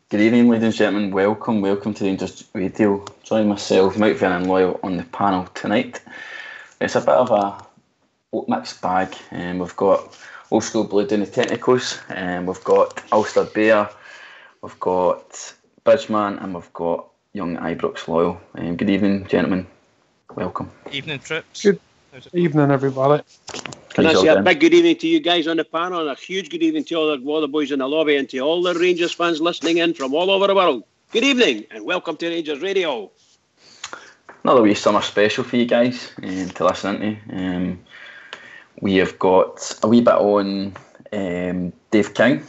Good evening, ladies and gentlemen. Welcome to Rangers Radio. Join myself, Mike Vernon Loyal, on the panel tonight. It's a bit of a mixed bag. We've got Old School Blue doing the technicals, we've got Ulster Bear, we've got Bridgeman, and we've got young Ibrox Loyal. Good evening, gentlemen. Welcome. Evening, Trips. Good evening, everybody. Can I say a big good evening to you guys on the panel, and a huge good evening to all the boys in the lobby, and to all the Rangers fans listening in from all over the world. Good evening and welcome to Rangers Radio. Another wee summer special for you guys to listen into. We have got a wee bit on Dave King.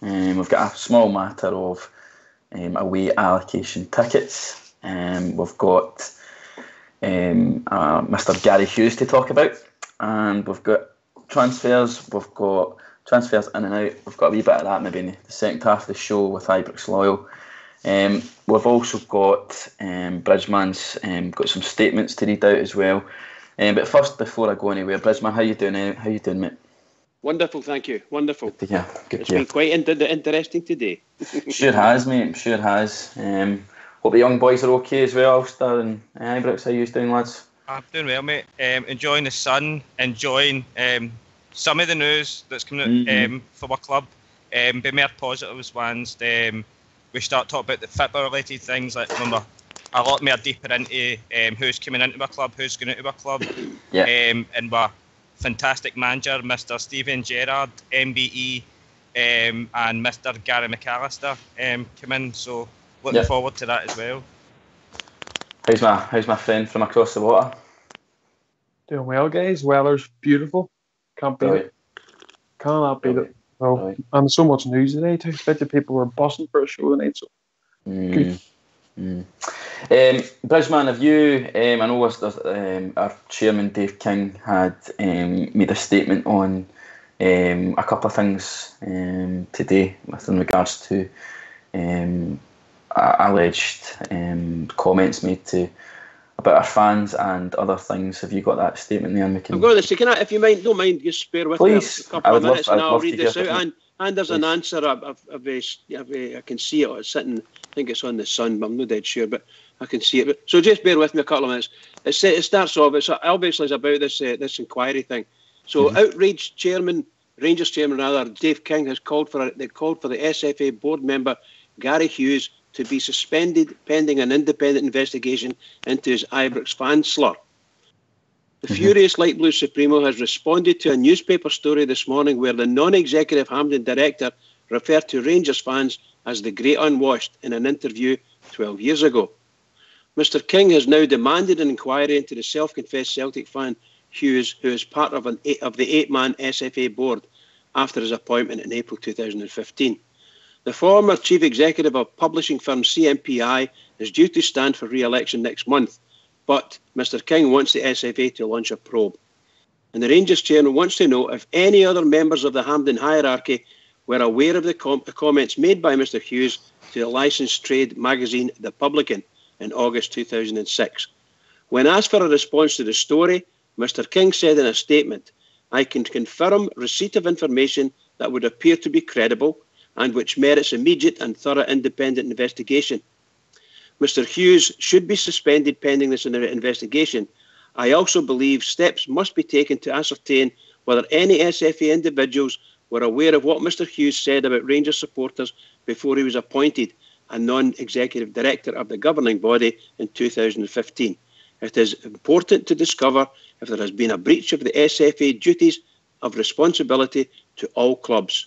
We've got a small matter of away allocation tickets. We've got Mr. Gary Hughes to talk about. And we've got transfers in and out. We've got a wee bit of that maybe in the second half of the show with Ibrox Loyal. We've also got Bridgeman's got some statements to read out as well. But first, before I go anywhere, Bridgeman, how you doing, mate? Wonderful, thank you. Wonderful. Good to hear. It's been quite interesting today. Sure has, mate. Sure has. Hope the young boys are okay as well, Ulster and Ibrox. How you doing, lads? I'm doing well, mate. Enjoying the sun, enjoying some of the news that's coming out for my club. But more positives ones. We start talking about the football-related things, like when we're a lot more deeper into who's coming into my club, who's going into my club. Yeah. And my fantastic manager, Mr. Stephen Gerrard, MBE, and Mr. Gary McAllister come in. So looking forward to that as well. How's my friend from across the water? Doing well, guys. Weather's beautiful. Can't beat it. Cannot beat it. Well, and so much news today too. I bet the people were buzzing for a show tonight. So good. Bridgeman, have you? I know our chairman Dave King had made a statement on a couple of things today in regards to alleged comments made about our fans and other things. Have you got that statement there? I'm going to say, if you don't mind, just bear with me a couple of minutes and I'll read this out. And there's an answer. I can see it sitting. I think it's on the Sun, but I'm not dead sure. But I can see it. So just bear with me a couple of minutes. It starts off. It's obviously about this inquiry thing. So outraged Rangers chairman Dave King has called for the SFA board member Gary Hughes to be suspended pending an independent investigation into his Ibrox fan slur. The furious Light Blue Supremo has responded to a newspaper story this morning where the non-executive Hampden director referred to Rangers fans as the great unwashed in an interview 12 years ago. Mr. King has now demanded an inquiry into the self-confessed Celtic fan Hughes, who is part of the 8-man SFA board after his appointment in April 2015. The former chief executive of publishing firm CMPI is due to stand for re-election next month, but Mr. King wants the SFA to launch a probe. And the Rangers chairman wants to know if any other members of the Hampden hierarchy were aware of the comments made by Mr. Hughes to the licensed trade magazine The Publican in August 2006. When asked for a response to the story, Mr. King said in a statement, "I can confirm receipt of information that would appear to be credible and which merits immediate and thorough independent investigation. Mr. Hughes should be suspended pending this investigation. I also believe steps must be taken to ascertain whether any SFA individuals were aware of what Mr. Hughes said about Rangers supporters before he was appointed a non-executive director of the governing body in 2015. It is important to discover if there has been a breach of the SFA duties of responsibility to all clubs."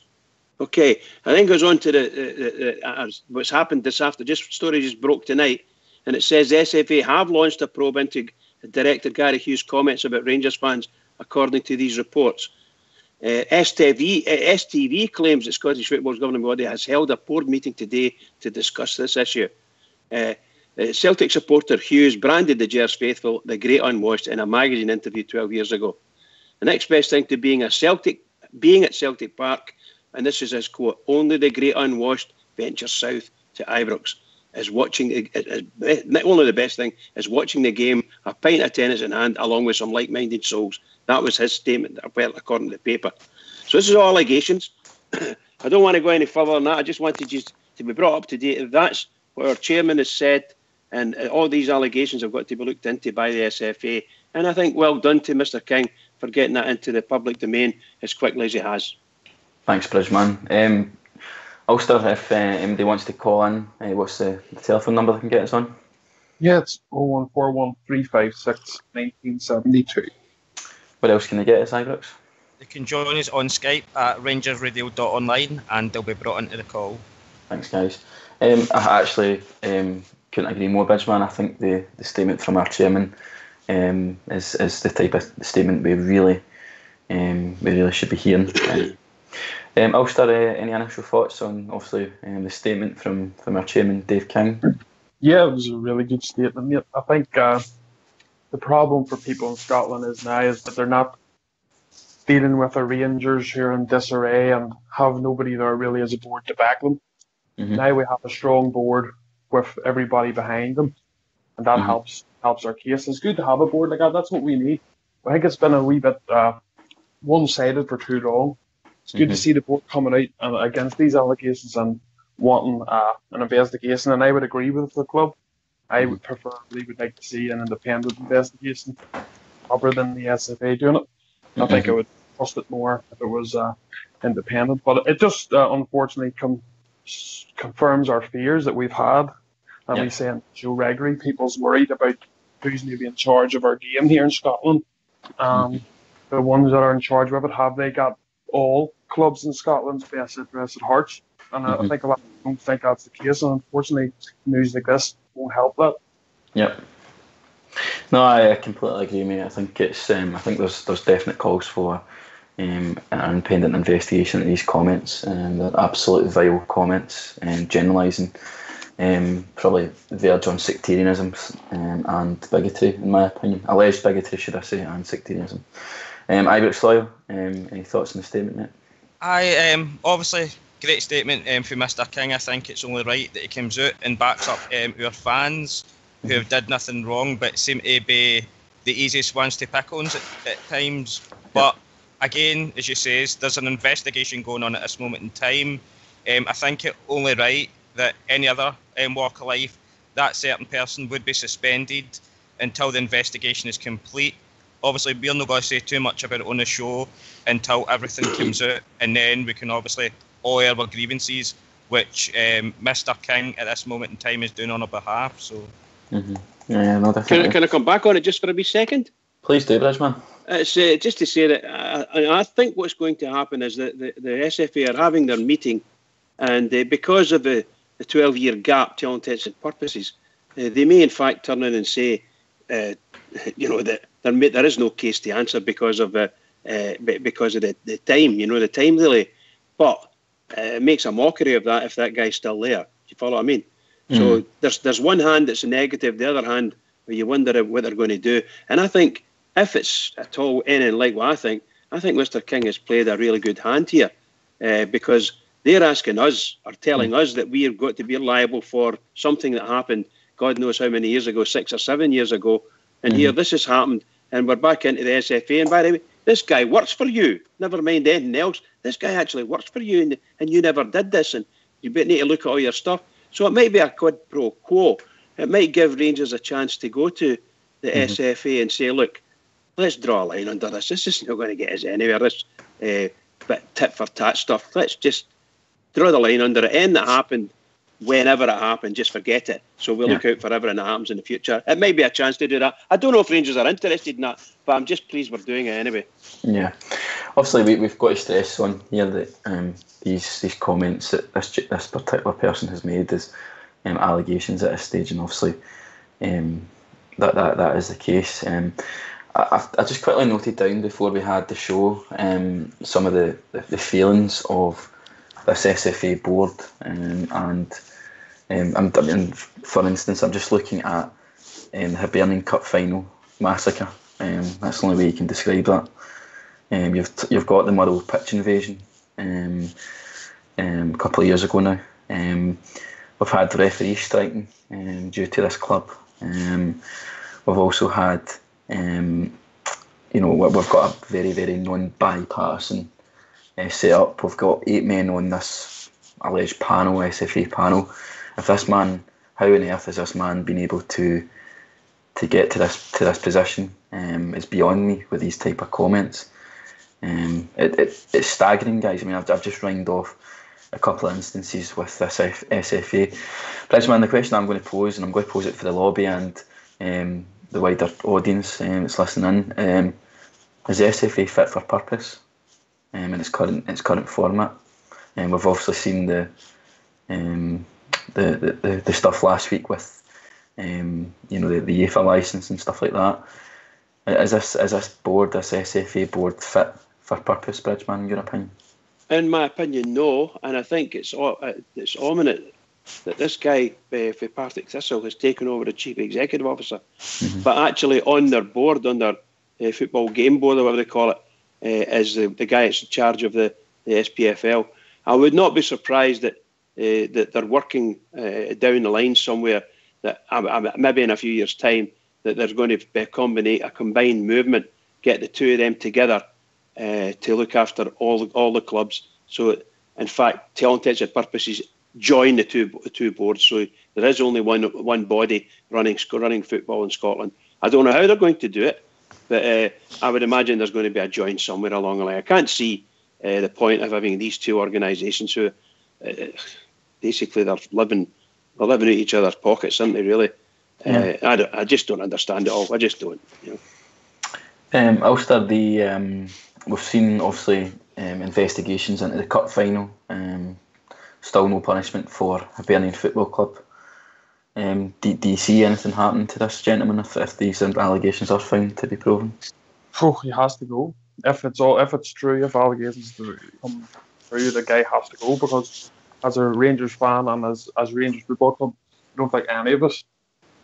Okay, and then goes on to what's happened this after. Story just broke tonight, and it says the SFA have launched a probe into Director Gary Hughes' comments about Rangers fans, according to these reports. STV claims that Scottish Football's governing body has held a board meeting today to discuss this issue. Celtic supporter Hughes branded the Gers faithful the Great Unwashed in a magazine interview 12 years ago. The next best thing to being at Celtic Park, and this is his quote, only the Great Unwashed venture south to Ibrox. Only the best thing is watching the game, a pint of tennis in hand, along with some like-minded souls. That was his statement, according to the paper. So this is all allegations. I don't want to go any further than that. I just wanted you to be brought up to date. If that's what our chairman has said, and all these allegations have got to be looked into by the SFA. And I think well done to Mr. King for getting that into the public domain as quickly as he has. Thanks, Bridgeman. Ulster, if anybody wants to call in, what's the telephone number they can get us on? Yeah, it's 0141356 1972. What else can they get us, Ibrox? They can join us on Skype at RangersRadio.online and they'll be brought into the call. Thanks, guys. I actually couldn't agree more, Bridgeman. I think the statement from our chairman is the type of statement we really should be hearing. Ulster, any initial thoughts on obviously the statement from our chairman, Dave King? Yeah, it was a really good statement, mate. I think the problem for people in Scotland is that they're not dealing with the Rangers who are in disarray and have nobody there really as a board to back them. Mm-hmm. Now we have a strong board with everybody behind them, and that helps our case. It's good to have a board like that. That's what we need. I think it's been a wee bit one-sided for too long. It's good to see the board coming out against these allegations and wanting an investigation, and I would agree with the club. I would preferably like to see an independent investigation other than the SFA doing it. I think I would trust it more if it was independent, but it just unfortunately confirms our fears that we've had, and we say so regularly. People's worried about who's going to be in charge of our game here in Scotland. The ones that are in charge of it, have they got all clubs in Scotland's best interest at heart? And I think a lot of people don't think that's the case, and unfortunately news like this won't help that. Yep. No, I completely agree, mate. I think it's I think there's definite calls for an independent investigation of these comments, and they're absolutely vile comments and generalising, probably verge on sectarianism and bigotry, in my opinion. Alleged bigotry, should I say, and sectarianism. Ibrox Loyal, any thoughts on the statement, mate? Obviously, great statement from Mr. King. I think it's only right that he comes out and backs up our fans who have did nothing wrong but seem to be the easiest ones to pick on at times. But again, as you say, there's an investigation going on at this moment in time. I think it's only right that any other walk of life, that certain person would be suspended until the investigation is complete. Obviously, we're not going to say too much about it on the show until everything comes out, and then we can obviously all air our grievances, which Mr. King at this moment in time is doing on our behalf. So, yeah, no, definitely. Can I come back on it just for a wee second? Please do, Bridgeman. It's just to say that I think what's going to happen is that the SFA are having their meeting, and because of the 12-year gap, to all intents and purposes, they may in fact turn in and say, that there is no case to answer because of the time, the time delay. But it makes a mockery of that if that guy's still there. Do you follow what I mean? So there's one hand that's a negative, the other hand where you wonder what they're going to do. And I think if it's at all anything like what I think Mr. King has played a really good hand here, because they're asking us or telling us that we have got to be liable for something that happened God knows how many years ago, 6 or 7 years ago. And here this has happened, and we're back into the SFA. And by the way, this guy works for you. Never mind anything else. This guy actually works for you, and you never did this, and you need to look at all your stuff. So it might be a quid pro quo. It might give Rangers a chance to go to the SFA and say, look, let's draw a line under this. This is not going to get us anywhere, this bit tit for tat stuff. Let's just draw the line under it. Anything that happened whenever it happened, just forget it. So we'll look out for everything that happens in the future. It might be a chance to do that. I don't know if Rangers are interested in that, but I'm just pleased we're doing it anyway. Yeah, obviously we've got to stress on here that these comments that this particular person has made is allegations at this stage, and obviously that is the case. I just quickly noted down before we had the show some of the feelings of this SFA board, and for instance, I'm just looking at the Hibernian Cup final massacre. That's the only way you can describe that. You've got the Murrow pitch invasion a couple of years ago now. We've had referees striking due to this club. We've also had, we've got a very, very non-bipartisan set up. We've got 8 men on this alleged panel, SFA panel. If this man, how on earth has this man been able to get to this position? Is beyond me with these type of comments. It's staggering, guys. I mean, I've just rhymed off a couple of instances with this SFA. Bridgeman, the question I'm going to pose, and I'm going to pose it for the lobby and the wider audience that's listening in, is the SFA fit for purpose in its current format? We've obviously seen the stuff last week with the UEFA licence and stuff like that. Is this board, this SFA board, fit for purpose, Bridgeman, in your opinion? In my opinion, no. And I think it's ominous that this guy for Partick Thistle has taken over the chief executive officer, but actually on their board, on their football game board or whatever they call it, is the guy that's in charge of the SPFL. I would not be surprised that they're working down the line somewhere, that maybe in a few years' time, that there's going to be a combined movement, get the two of them together to look after all the clubs. So, in fact, to all intents and purposes, join the two boards. So there is only one body running football in Scotland. I don't know how they're going to do it, but I would imagine there's going to be a join somewhere along the line. I can't see the point of having these two organisations who basically they're living out each other's pockets, aren't they? Really. Yeah. I just don't understand it all. I just don't. Ulster, we've seen obviously investigations into the cup final. Still no punishment for Hibernian Football Club. Do you see anything happen to this gentleman if these allegations are found to be proven? Oh, he has to go. If it's true, if allegations come through, the guy has to go, because as a Rangers fan and as Rangers Football Club, I don't think any of us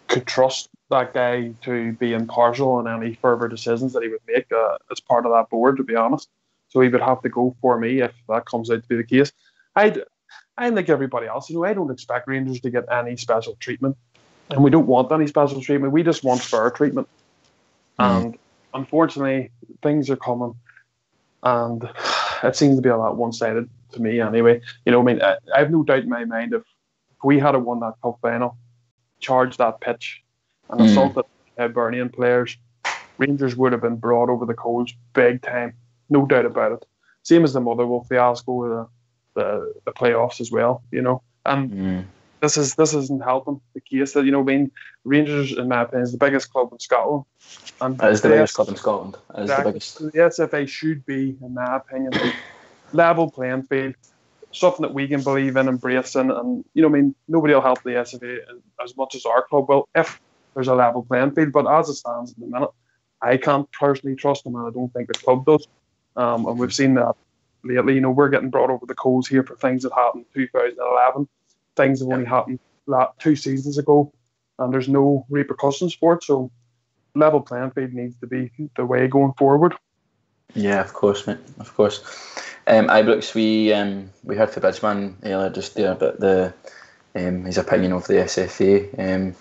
could trust that guy to be impartial in any further decisions that he would make as part of that board, to be honest. So he would have to go for me if that comes out to be the case. I'm like everybody else. I don't expect Rangers to get any special treatment, and we don't want any special treatment. We just want fair treatment. And unfortunately, things are coming, and it seems to be a lot one-sided to me anyway. I have no doubt in my mind if we had won that cup final, charged that pitch, and assaulted Hibernian players, Rangers would have been brought over the coals big time, no doubt about it. Same as the Motherwell fiasco with the playoffs as well, and this isn't helping the case that Rangers, in my opinion, is the biggest club in Scotland, and it is the biggest club in Scotland. It is the biggest. The SFA should be, in my opinion, level playing field, something that we can believe in, embracing, and nobody will help the SFA as much as our club will if there's a level playing field. But as it stands at the minute, I can't personally trust them, and I don't think the club does. And we've seen that lately. We're getting brought over the coals here for things that happened in 2011. Things that only happened 2 seasons ago, and there's no repercussions for it. So level playing field needs to be the way going forward. Yeah, of course, mate. Of course. Ibrox, we heard from Bridgeman earlier just there about his opinion of the SFA.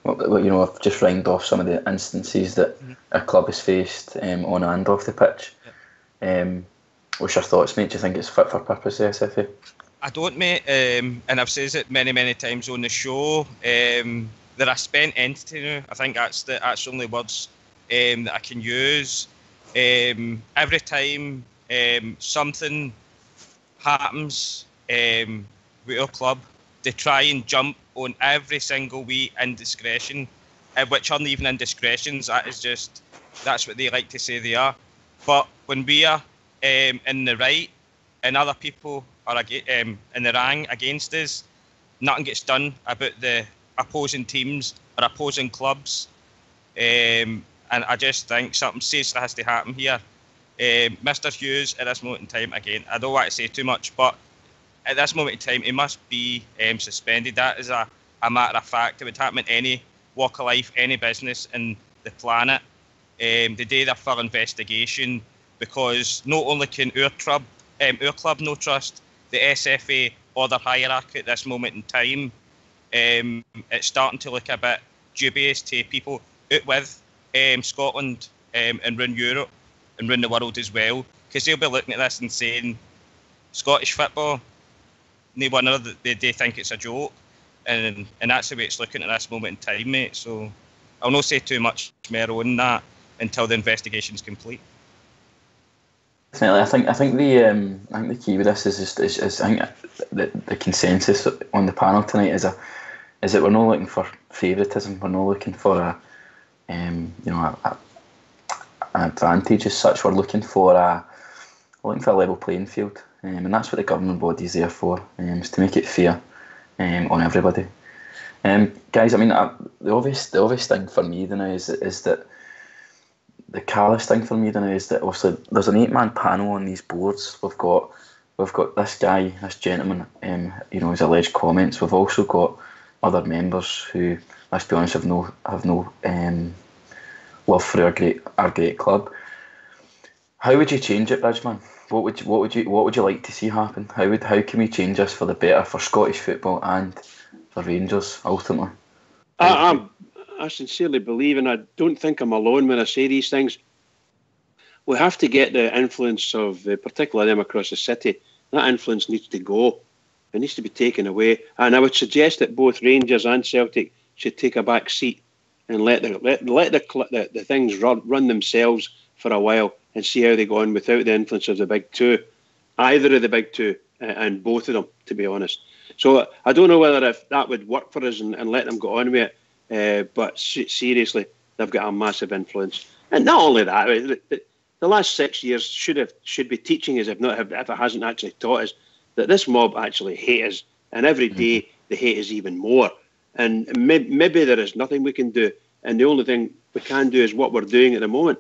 I've just rhymed off some of the instances that a club has faced on and off the pitch. What's your thoughts, mate? Do you think it's fit for purpose, the SFA? I don't, mate. And I've said it many times on the show. They're a spent entity now. I think that's the only words that I can use. Every time something happens with our club, they try and jump on every single wee indiscretion, which aren't even indiscretions. That's what they like to say they are. But when we are in the right and other people are in the wrong against us, nothing gets done about the opposing teams or opposing clubs. And I just think something seriously has to happen here. Mr. Hughes, at this moment in time, again, I don't want to say too much, but at this moment in time, he must be suspended. That is a matter of fact. It would happen in any walk of life, any business in the planet. The day they're for investigation, because not only can our club no trust the SFA or their hierarchy at this moment in time, it's starting to look a bit dubious to people out with Scotland and around Europe and around the world as well, because they'll be looking at this and saying, Scottish football, no wonder they think it's a joke, and that's the way it's looking at this moment in time, mate. So I'll not say too much more on that until the investigation's complete. I think the key with this is I think the consensus on the panel tonight is that we're not looking for favouritism. We're not looking for an advantage as such. We're looking for a level playing field, and that's what the governing body is there for, is to make it fair on everybody. Guys, I mean, the obvious thing for me now is that the callous thing for me now is that also there's an 8-man panel on these boards. We've got this guy, this gentleman, his alleged comments. We've also got other members who, let's be honest, have no love for our great club. How would you change it, Bridgeman? What would you like to see happen? How can we change this for the better for Scottish football and for Rangers ultimately? I sincerely believe, and I don't think I'm alone when I say these things, we have to get the influence of particularly them across the city. That influence needs to go. It needs to be taken away. And I would suggest that both Rangers and Celtic should take a back seat and let the things run themselves for a while and see how they go on without the influence of the big two, either of the big two and both of them, to be honest. So I don't know whether if that would work for us and let them go on with it. But seriously, they've got a massive influence, and not only that, the last 6 years should be teaching us, if it hasn't actually taught us, that this mob actually hate us, and every day they hate us even more. And maybe there is nothing we can do, and the only thing we can do is what we're doing at the moment.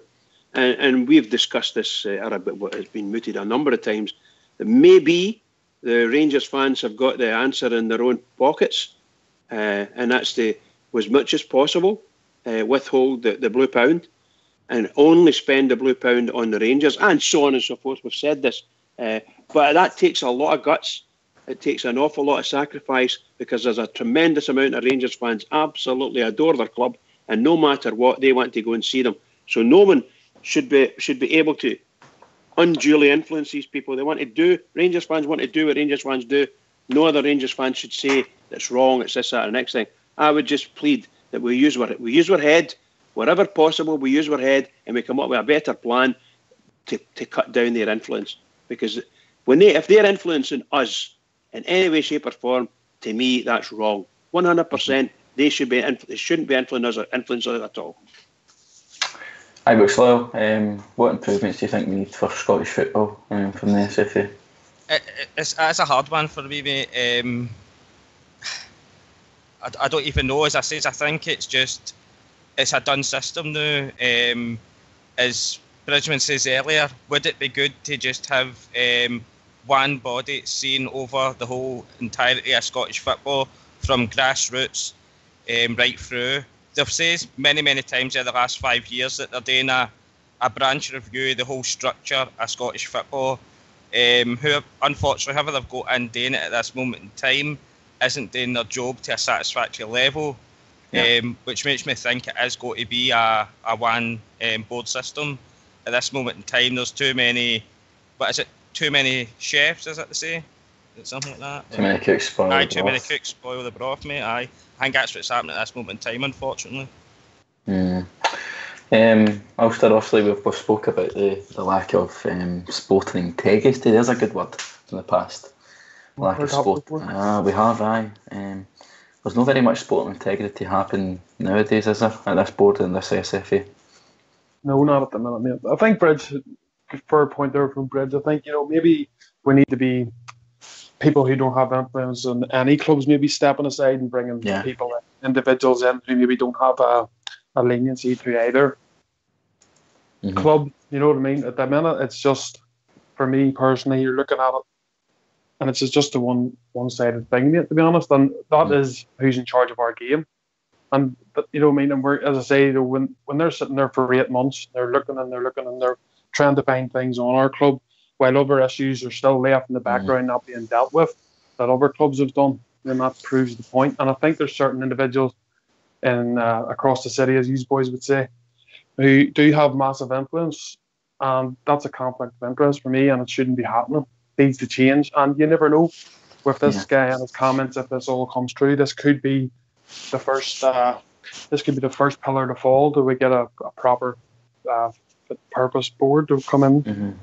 And we've discussed this, what has been mooted a number of times, that maybe the Rangers fans have got the answer in their own pockets, and that's as much as possible, withhold the blue pound and only spend the blue pound on the Rangers and so on and so forth. We've said this, but that takes a lot of guts. It takes an awful lot of sacrifice, because there's a tremendous amount of Rangers fans absolutely adore their club, and no matter what, they want to go and see them. So no one should be able to unduly influence these people. Rangers fans want to do what Rangers fans do. No other Rangers fans should say that's wrong, it's this, that, or the next thing. I would just plead that we use our head, wherever possible. We use our head, and we come up with a better plan to cut down their influence. Because if they're influencing us in any way, shape, or form, to me that's wrong. 100%. They shouldn't be influencing us at all. Hi, Buxlow. What improvements do you think we need for Scottish football from the SFA? It's a hard one for me, mate. I don't even know. As I said, I think it's a done system now. As Bridgman says earlier, would it be good to just have one body seeing over the whole entirety of Scottish football from grassroots right through? They've said many times in the last 5 years that they're doing a branch review of the whole structure of Scottish football. Who, unfortunately, however they've got in doing it at this moment in time, isn't doing their job to a satisfactory level, which makes me think it is going to be a one board system. At this moment in time, there's too many chefs, is it to say? Is it something like that? Too many cooks spoil the broth. Too many cooks spoil the broth, mate. I think that's what's happening at this moment in time, unfortunately. Ulster, obviously, we've spoke about the lack of sporting integrity. There's a good word from the past. lack of sport. We have, aye. There's not very much sporting integrity happening nowadays, is there, at this board and this SFA? No, not at the minute, mate. I think Bridge, fair point there from Bridge. I think, maybe we need to be people who don't have influence in any clubs maybe stepping aside and bringing people, individuals in who maybe don't have a leniency to either club. You know what I mean? At the minute, it's just, for me personally, you're looking at it, and it's just a one-sided thing, mate, to be honest. And that is who's in charge of our game. And you know what I mean. And we're, as I say, when they're sitting there for 8 months, they're looking and they're trying to find things on our club, while other issues are still left in the background, not being dealt with, that other clubs have done. And that proves the point. And I think there's certain individuals in across the city, as you boys would say, who do have massive influence, and that's a conflict of interest for me, and it shouldn't be happening. It needs to change, and you never know with this guy and his comments, if this all comes true, this could be the first. This could be the first pillar to fall. Do we get a proper purpose board to come in?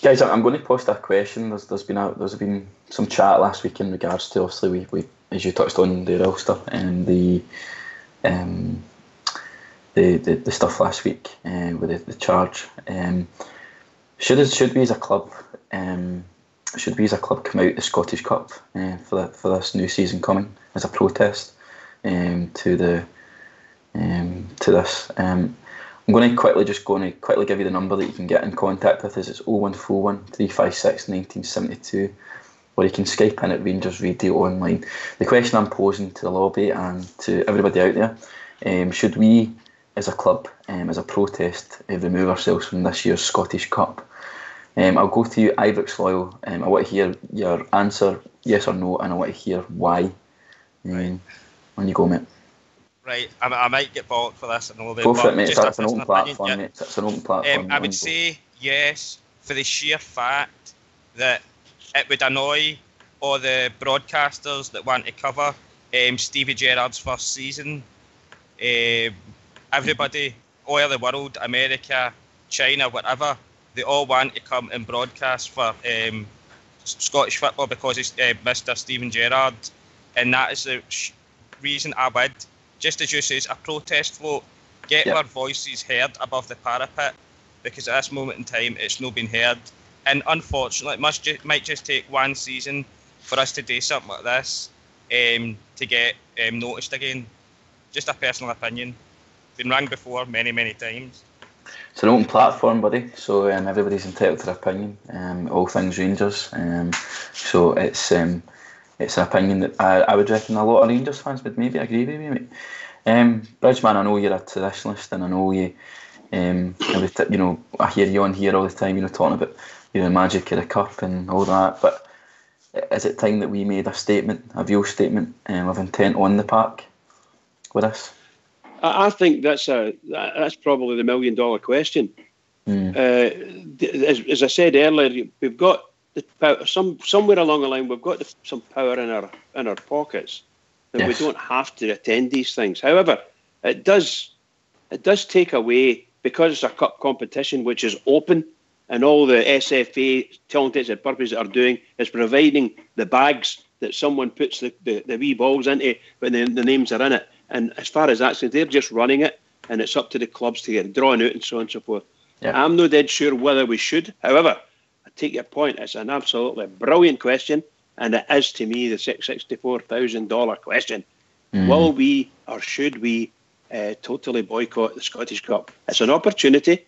Guys, I'm going to post a question. There's been some chat last week in regards to, obviously, we as you touched on, the Ulster and the stuff last week with the charge. Should we as a club come out the Scottish Cup for this new season coming as a protest to this? I'm going to quickly give you the number that you can get in contact with us. It's 0141 356 1972, or you can Skype in at Rangers Radio Online. The question I'm posing to the lobby and to everybody out there, should we as a club, as a protest, remove ourselves from this year's Scottish Cup? I'll go to you, Ibrox Loyal. I want to hear your answer, yes or no, and I want to hear why. On you go, mate. Right, I might get balked for this. Go for it, mate. It's an open platform, mate. It's an open platform. I would say yes, for the sheer fact that it would annoy all the broadcasters that want to cover Stevie Gerrard's first season. Everybody, all over the world, America, China, whatever, they all want to come and broadcast for Scottish football because it's Mr. Steven Gerrard, and that is the reason I would, just as you say, a protest vote, get our voices heard above the parapet, because at this moment in time it's not been heard, and unfortunately it might just take one season for us to do something like this to get noticed again. Just a personal opinion. Been rang before many times. It's an open platform, buddy, so everybody's entitled to their opinion, all things Rangers, so it's an opinion that I would reckon a lot of Rangers fans would maybe agree with me, mate. Bridgeman, I know you're a traditionalist, and I know you, I hear you on here all the time, talking about the magic of the cup and all that, but is it time that we made a real statement of intent on the park with this? I think that's probably the $1 million question. As I said earlier, we've got the power, somewhere along the line we've got some power in our pockets, and we don't have to attend these things. However, it does take away, because it's a cup competition which is open, and all the SFA talented and purpose that are doing is providing the bags that someone puts the wee balls into when the names are in it. And as far as that's, they're just running it, and it's up to the clubs to get drawn out and so on and so forth. Yeah. I'm not dead sure whether we should. However, I take your point. It's an absolutely brilliant question, and it is, to me, the $64,000 question. Will we or should we totally boycott the Scottish Cup? It's an opportunity,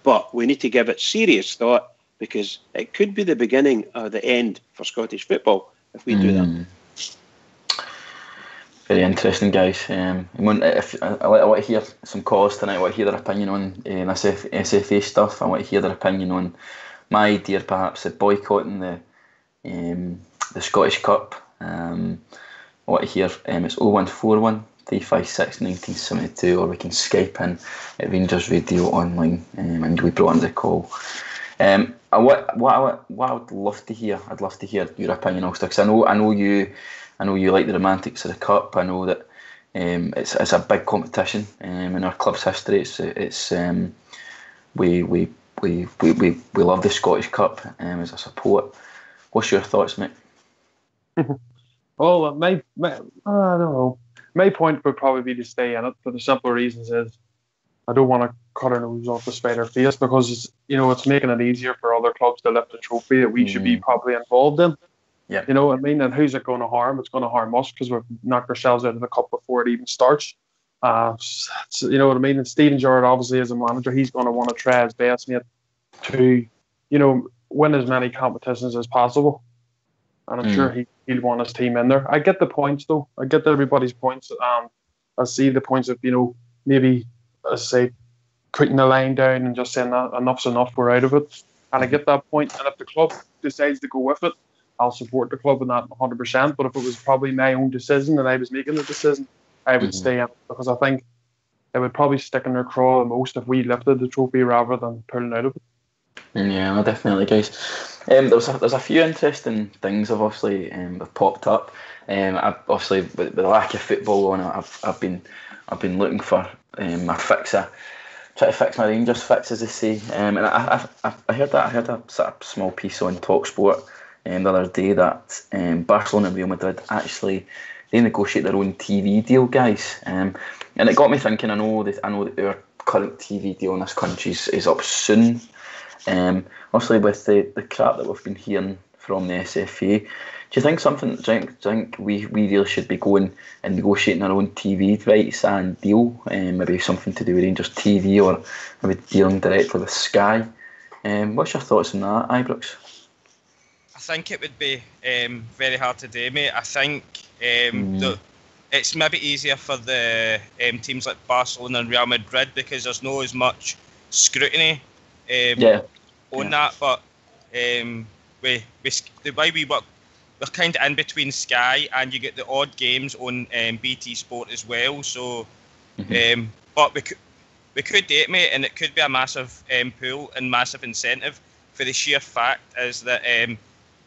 but we need to give it serious thought, because it could be the beginning of the end for Scottish football if we do that. Very interesting, guys. I want to hear some callers tonight. I want to hear their opinion on SFA stuff. I want to hear their opinion on my idea, perhaps, of boycotting the Scottish Cup. I want to hear it's 0141 356 1972, or we can Skype in at Rangers Radio Online, and we brought on the call. What I would love to hear, I'd love to hear your opinion also, because I know you like the romantics of the cup. I know that it's a big competition in our club's history. We love the Scottish Cup as a support. What's your thoughts, mate? Well, I don't know. My point would probably be to stay in it for the simple reasons is I don't want to cut our nose off the spider face, because it's making it easier for other clubs to lift the trophy that we should be probably involved in. Yeah. You know what I mean? And who's it going to harm? It's going to harm us because we've knocked ourselves out of the cup before it even starts. You know what I mean? And Steven Gerrard, obviously, as a manager, he's going to want to try his best, mate, to, win as many competitions as possible. And I'm sure he'll want his team in there. I get the points, though. I get everybody's points. I see the points of, maybe, as I say, putting the line down and just saying that enough's enough, we're out of it. And I get that point. And if the club decides to go with it, I'll support the club in that 100%. But if it was probably my own decision and I was making the decision, I would stay in, because I think it would probably stick in their craw the most if we lifted the trophy rather than pulling out of it. Yeah, no, definitely, guys. There's a few interesting things obviously have popped up. Obviously with the lack of football on, I've been looking for my fixer. Try to fix my Rangers fix, as they say. And I heard a sort of small piece on TalkSport the other day that Barcelona and Real Madrid actually they negotiate their own TV deal, guys. And it got me thinking. I know that our current TV deal in this country is up soon. Obviously, with the crap that we've been hearing from the SFA, do you think we really should be going and negotiating our own TV rights and deal? Maybe something to do with Rangers TV, or maybe dealing directly with Sky. What's your thoughts on that, Ibrox? I think it would be very hard to do, mate. I think it's maybe easier for the teams like Barcelona and Real Madrid because there's not as much scrutiny on that. But the way we work, we're kind of in between Sky, and you get the odd games on BT Sport as well. So, but we could do it, mate, and it could be a massive pool and massive incentive for the sheer fact is that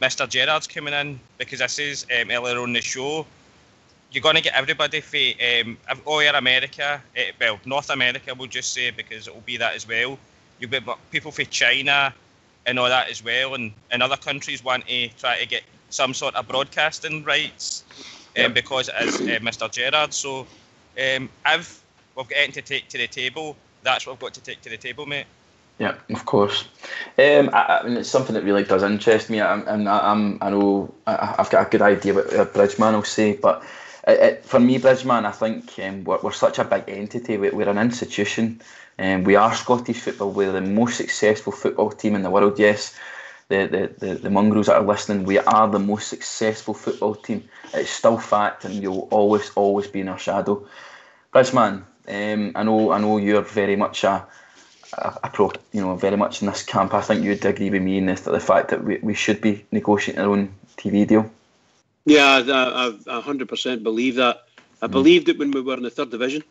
Mr. Gerrard's coming in, because I says earlier on the show, you're going to get everybody for all your America, North America, we'll just say, because it will be that as well. You'll get people from China and all that as well, and other countries want to try to get some sort of broadcasting rights because it is Mr. Gerrard. So if we've got anything to take to the table, that's what we've got to take to the table, mate. Yeah, of course. I mean, it's something that really does interest me. I know I've got a good idea what Bridgeman will say, but for me, Bridgeman, I think we're such a big entity. We're an institution, and we are Scottish football. We're the most successful football team in the world. Yes, the mongrels that are listening, we are the most successful football team. It's still fact, and you'll always be in our shadow. Bridgeman, I know you're very much a pro, very much in this camp. I think you'd agree with me in this, the fact that we should be negotiating our own TV deal. Yeah, I 100% believe that. I believed it when we were in the third division.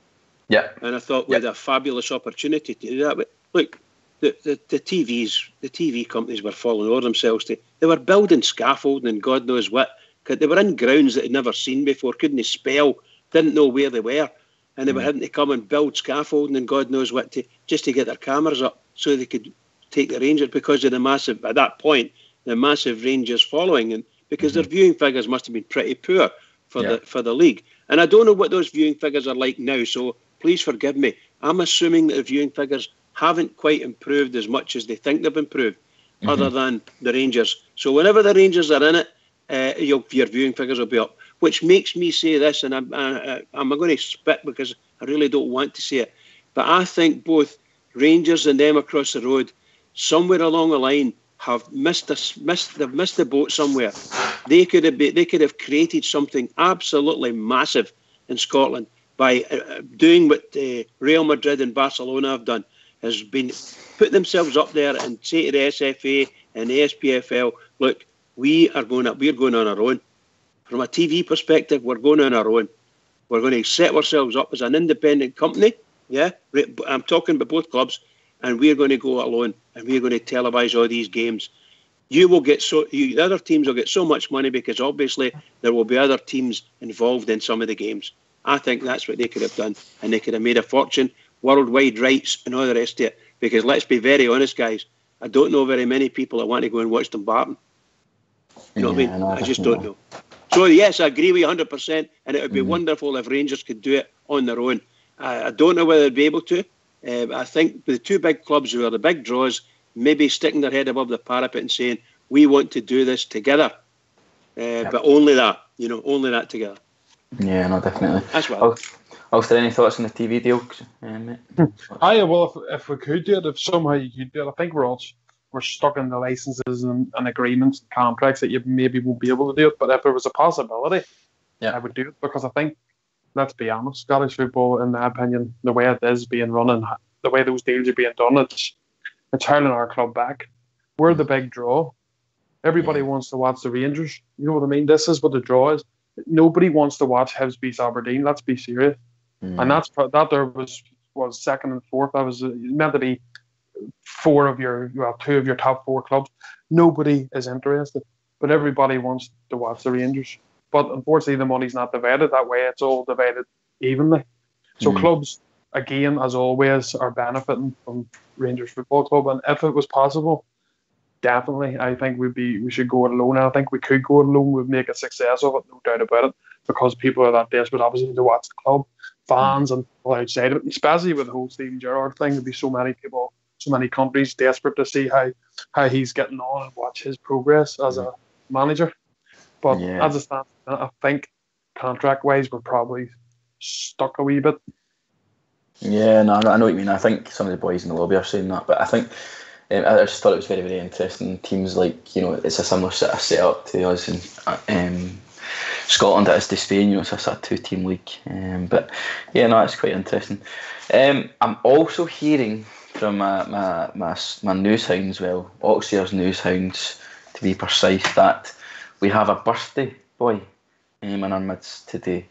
Yeah. And I thought we had a fabulous opportunity to do that. But look, the TV companies were falling over themselves. They were building scaffolding and God knows what. They were in grounds that they'd never seen before, couldn't spell, didn't know where they were. And they were having to come and build scaffolding and God knows what just to get their cameras up so they could take the Rangers, because of the massive Rangers following, and because their viewing figures must have been pretty poor for the league. And I don't know what those viewing figures are like now, so please forgive me. I'm assuming that the viewing figures haven't quite improved as much as they think they've improved, other than the Rangers. So whenever the Rangers are in it, your viewing figures will be up. Which makes me say this, and I'm going to spit because I really don't want to say it, but I think both Rangers and them across the road, somewhere along the line, have missed the boat somewhere. They could have created something absolutely massive in Scotland by doing what Real Madrid and Barcelona have done, has been put themselves up there and say to the SFA and the SPFL, look, we're going on our own. From a TV perspective, we're going on our own. We're going to set ourselves up as an independent company. Yeah, I'm talking about both clubs, and we're going to go alone, and we're going to televise all these games. The other teams will get so much money because obviously there will be other teams involved in some of the games. I think that's what they could have done, and they could have made a fortune, worldwide rights, and all the rest of it. Because let's be very honest, guys, I don't know very many people that want to go and watch Dumbarton. You know what I mean? I just don't know. So yes, I agree with you 100%, and it would be wonderful if Rangers could do it on their own. I don't know whether they'd be able to. I think the two big clubs who are the big draws, maybe sticking their head above the parapet and saying, we want to do this together. But only that, only that together. Yeah, no, definitely. That's well. Alistair, any thoughts on the TV deal, mate? Well, if we could do it, if somehow you could do it, I think we're stuck in the licenses and agreements and contracts that you maybe won't be able to do it. But if there was a possibility, I would do it, because I think, let's be honest, Scottish football, in my opinion, the way it is being run and the way those deals are being done, it's hurling our club back. We're the big draw. Everybody wants to watch the Rangers. You know what I mean? This is what the draw is. Nobody wants to watch Hibs beat Aberdeen. Let's be serious. And that there was second and fourth. That was meant to be two of your top four clubs. Nobody is interested, but everybody wants to watch the Rangers. But unfortunately, the money's not divided that way. It's all divided evenly. So clubs, again, as always, are benefiting from Rangers Football Club. And if it was possible, definitely, I think we should go it alone. And I think we could go it alone. We'd make a success of it, no doubt about it, because people are that desperate, obviously, to watch the club. Fans and people outside of it, especially with the whole Steven Gerrard thing. There'd be so many people, so many countries desperate to see how he's getting on and watch his progress as a manager. But as it stands, I think contract-wise, we're probably stuck a wee bit. Yeah, no, I know what you mean. I think some of the boys in the lobby are saying that, but I think I just thought it was very, very interesting. Teams like, it's a similar sort of setup to us in Scotland as to Spain. It's a sort of two-team league. But yeah, no, it's quite interesting. I'm also hearing from my news hounds, Oxford's news hounds to be precise, that we have a birthday boy in our midst today.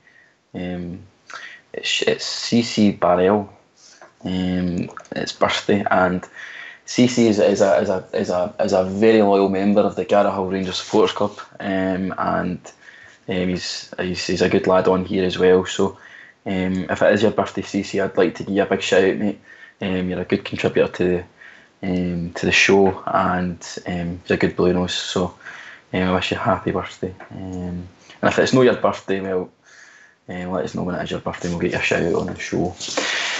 It's CC Barrell. It's birthday, and CC is a very loyal member of the Garrahill Rangers Supporters Club, and he's a good lad on here as well. So if it is your birthday, CC, I'd like to give you a big shout out, mate. You're a good contributor to the show, and you're a good Blue Nose. So I wish you a happy birthday. And if it's not your birthday, well, let us know when it is your birthday, and we'll get you a shout out on the show.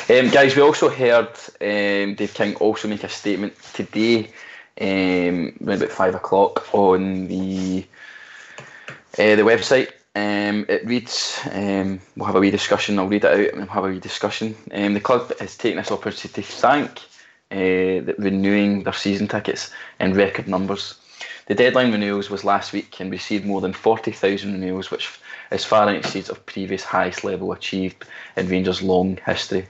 Guys, we also heard Dave King also make a statement today, around about 5 o'clock on the website. It reads, we'll have a wee discussion. I'll read it out and we'll have a wee discussion. The club has taken this opportunity to thank renewing their season tickets in record numbers. The deadline renewals was last week and received more than 40,000 renewals, which is far in exceeds of previous highest level achieved in Rangers' long history.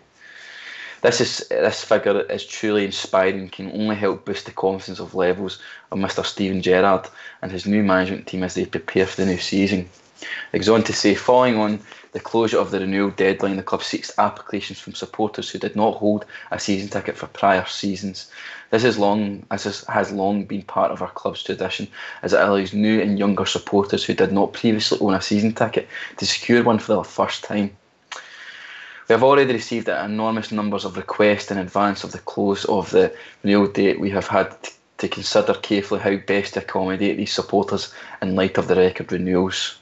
This figure is truly inspiring and can only help boost the confidence of levels of Mr. Steven Gerrard and his new management team as they prepare for the new season. It goes on to say, following on the closure of the renewal deadline, the club seeks applications from supporters who did not hold a season ticket for prior seasons. This has long been part of our club's tradition, as it allows new and younger supporters who did not previously own a season ticket to secure one for the first time. We have already received enormous numbers of requests in advance of the close of the renewal date. We have had to consider carefully how best to accommodate these supporters in light of the record renewals.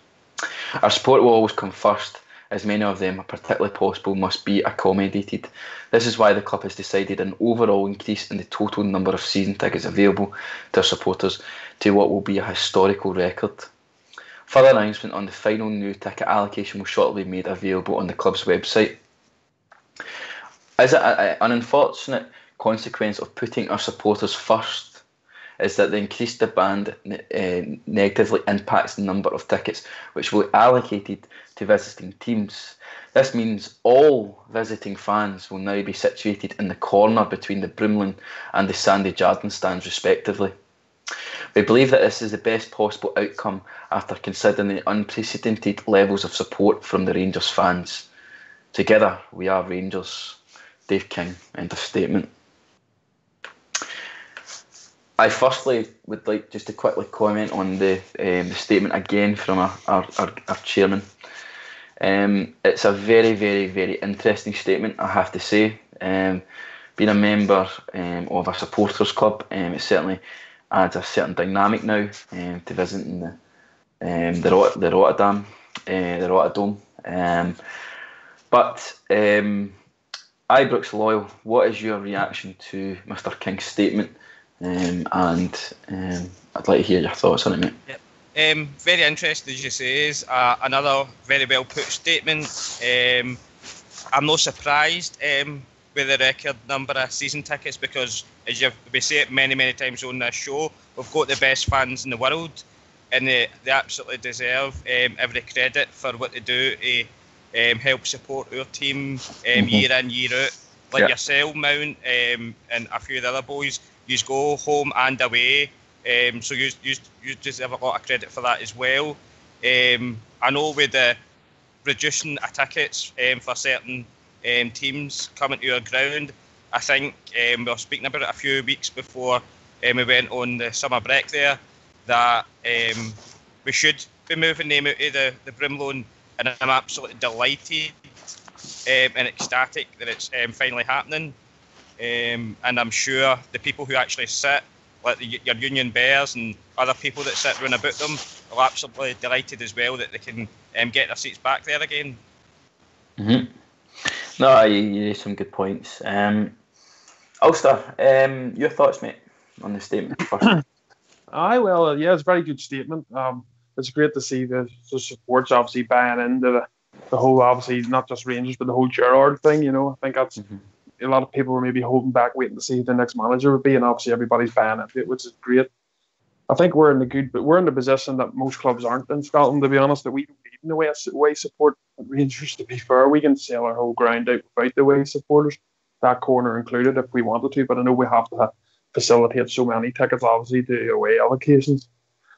Our support will always come first, as many of them, particularly possible, must be accommodated. This is why the club has decided an overall increase in the total number of season tickets available to our supporters to what will be a historical record. Further announcement on the final new ticket allocation will shortly be made available on the club's website. As an unfortunate consequence of putting our supporters first is that the increased demand negatively impacts the number of tickets which will be allocated to visiting teams. This means all visiting fans will now be situated in the corner between the Broomloan and the Sandy Jardine stands respectively. We believe that this is the best possible outcome after considering the unprecedented levels of support from the Rangers fans. Together we are Rangers. Dave King, end of statement. I firstly would like just to quickly comment on the statement again from our chairman. It's a very, very, very interesting statement, I have to say. Being a member of a supporters club, it's certainly adds a certain dynamic now to visiting the Rotterdam, the Rotterdam. But Ibrox Loyal, what is your reaction to Mr. King's statement? And I'd like to hear your thoughts on it, mate. Yep. Very interesting, as you say, is another very well put statement. I'm not surprised with the record number of season tickets because, as we say it many times on this show, we've got the best fans in the world, and they absolutely deserve every credit for what they do to help support our team year in, year out. Like yourself, Mount, and a few of the other boys, you go home and away. So you deserve a lot of credit for that as well. I know with the reducing of tickets for certain teams coming to our ground, I think we were speaking about it a few weeks before we went on the summer break there, that we should be moving them out of the Brimloan, and I'm absolutely delighted and ecstatic that it's finally happening. And I'm sure the people who actually sit, like your Union Bears and other people that sit round about them, are absolutely delighted as well that they can get their seats back there again. Mm-hmm. No, you raised some good points. Ulster, your thoughts, mate, on the statement first? Yeah, it's a very good statement. It's great to see the support's obviously buying into the whole, obviously not just Rangers, but the whole Gerrard thing. You know, I think that's a lot of people were maybe holding back, waiting to see who the next manager would be, and obviously everybody's buying into it, which is great. I think we're in the position that most clubs aren't in Scotland, to be honest, that we don't need in the way support at Rangers. To be fair, we can sell our whole ground out without the way supporters, that corner included, if we wanted to. But I know we have to facilitate so many tickets, obviously, to away allocations.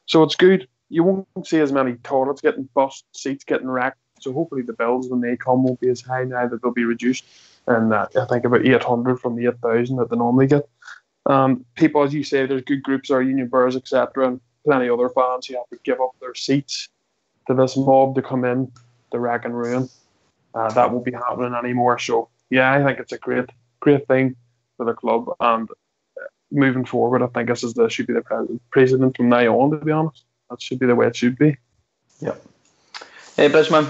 So it's good. You won't see as many toilets getting bust, seats getting wrecked. So hopefully the bills when they come won't be as high now, that they'll be reduced. And I think about 800 from the 8,000 that they normally get. People, as you say, there's good groups, our Union Bears, etc., and plenty of other fans who have to give up their seats to this mob to come in to wreck and ruin. That won't be happening anymore. So yeah, I think it's a great thing for the club. And moving forward, I think should be the president from now on. To be honest, that should be the way it should be. Yep. Hey, Bridgman.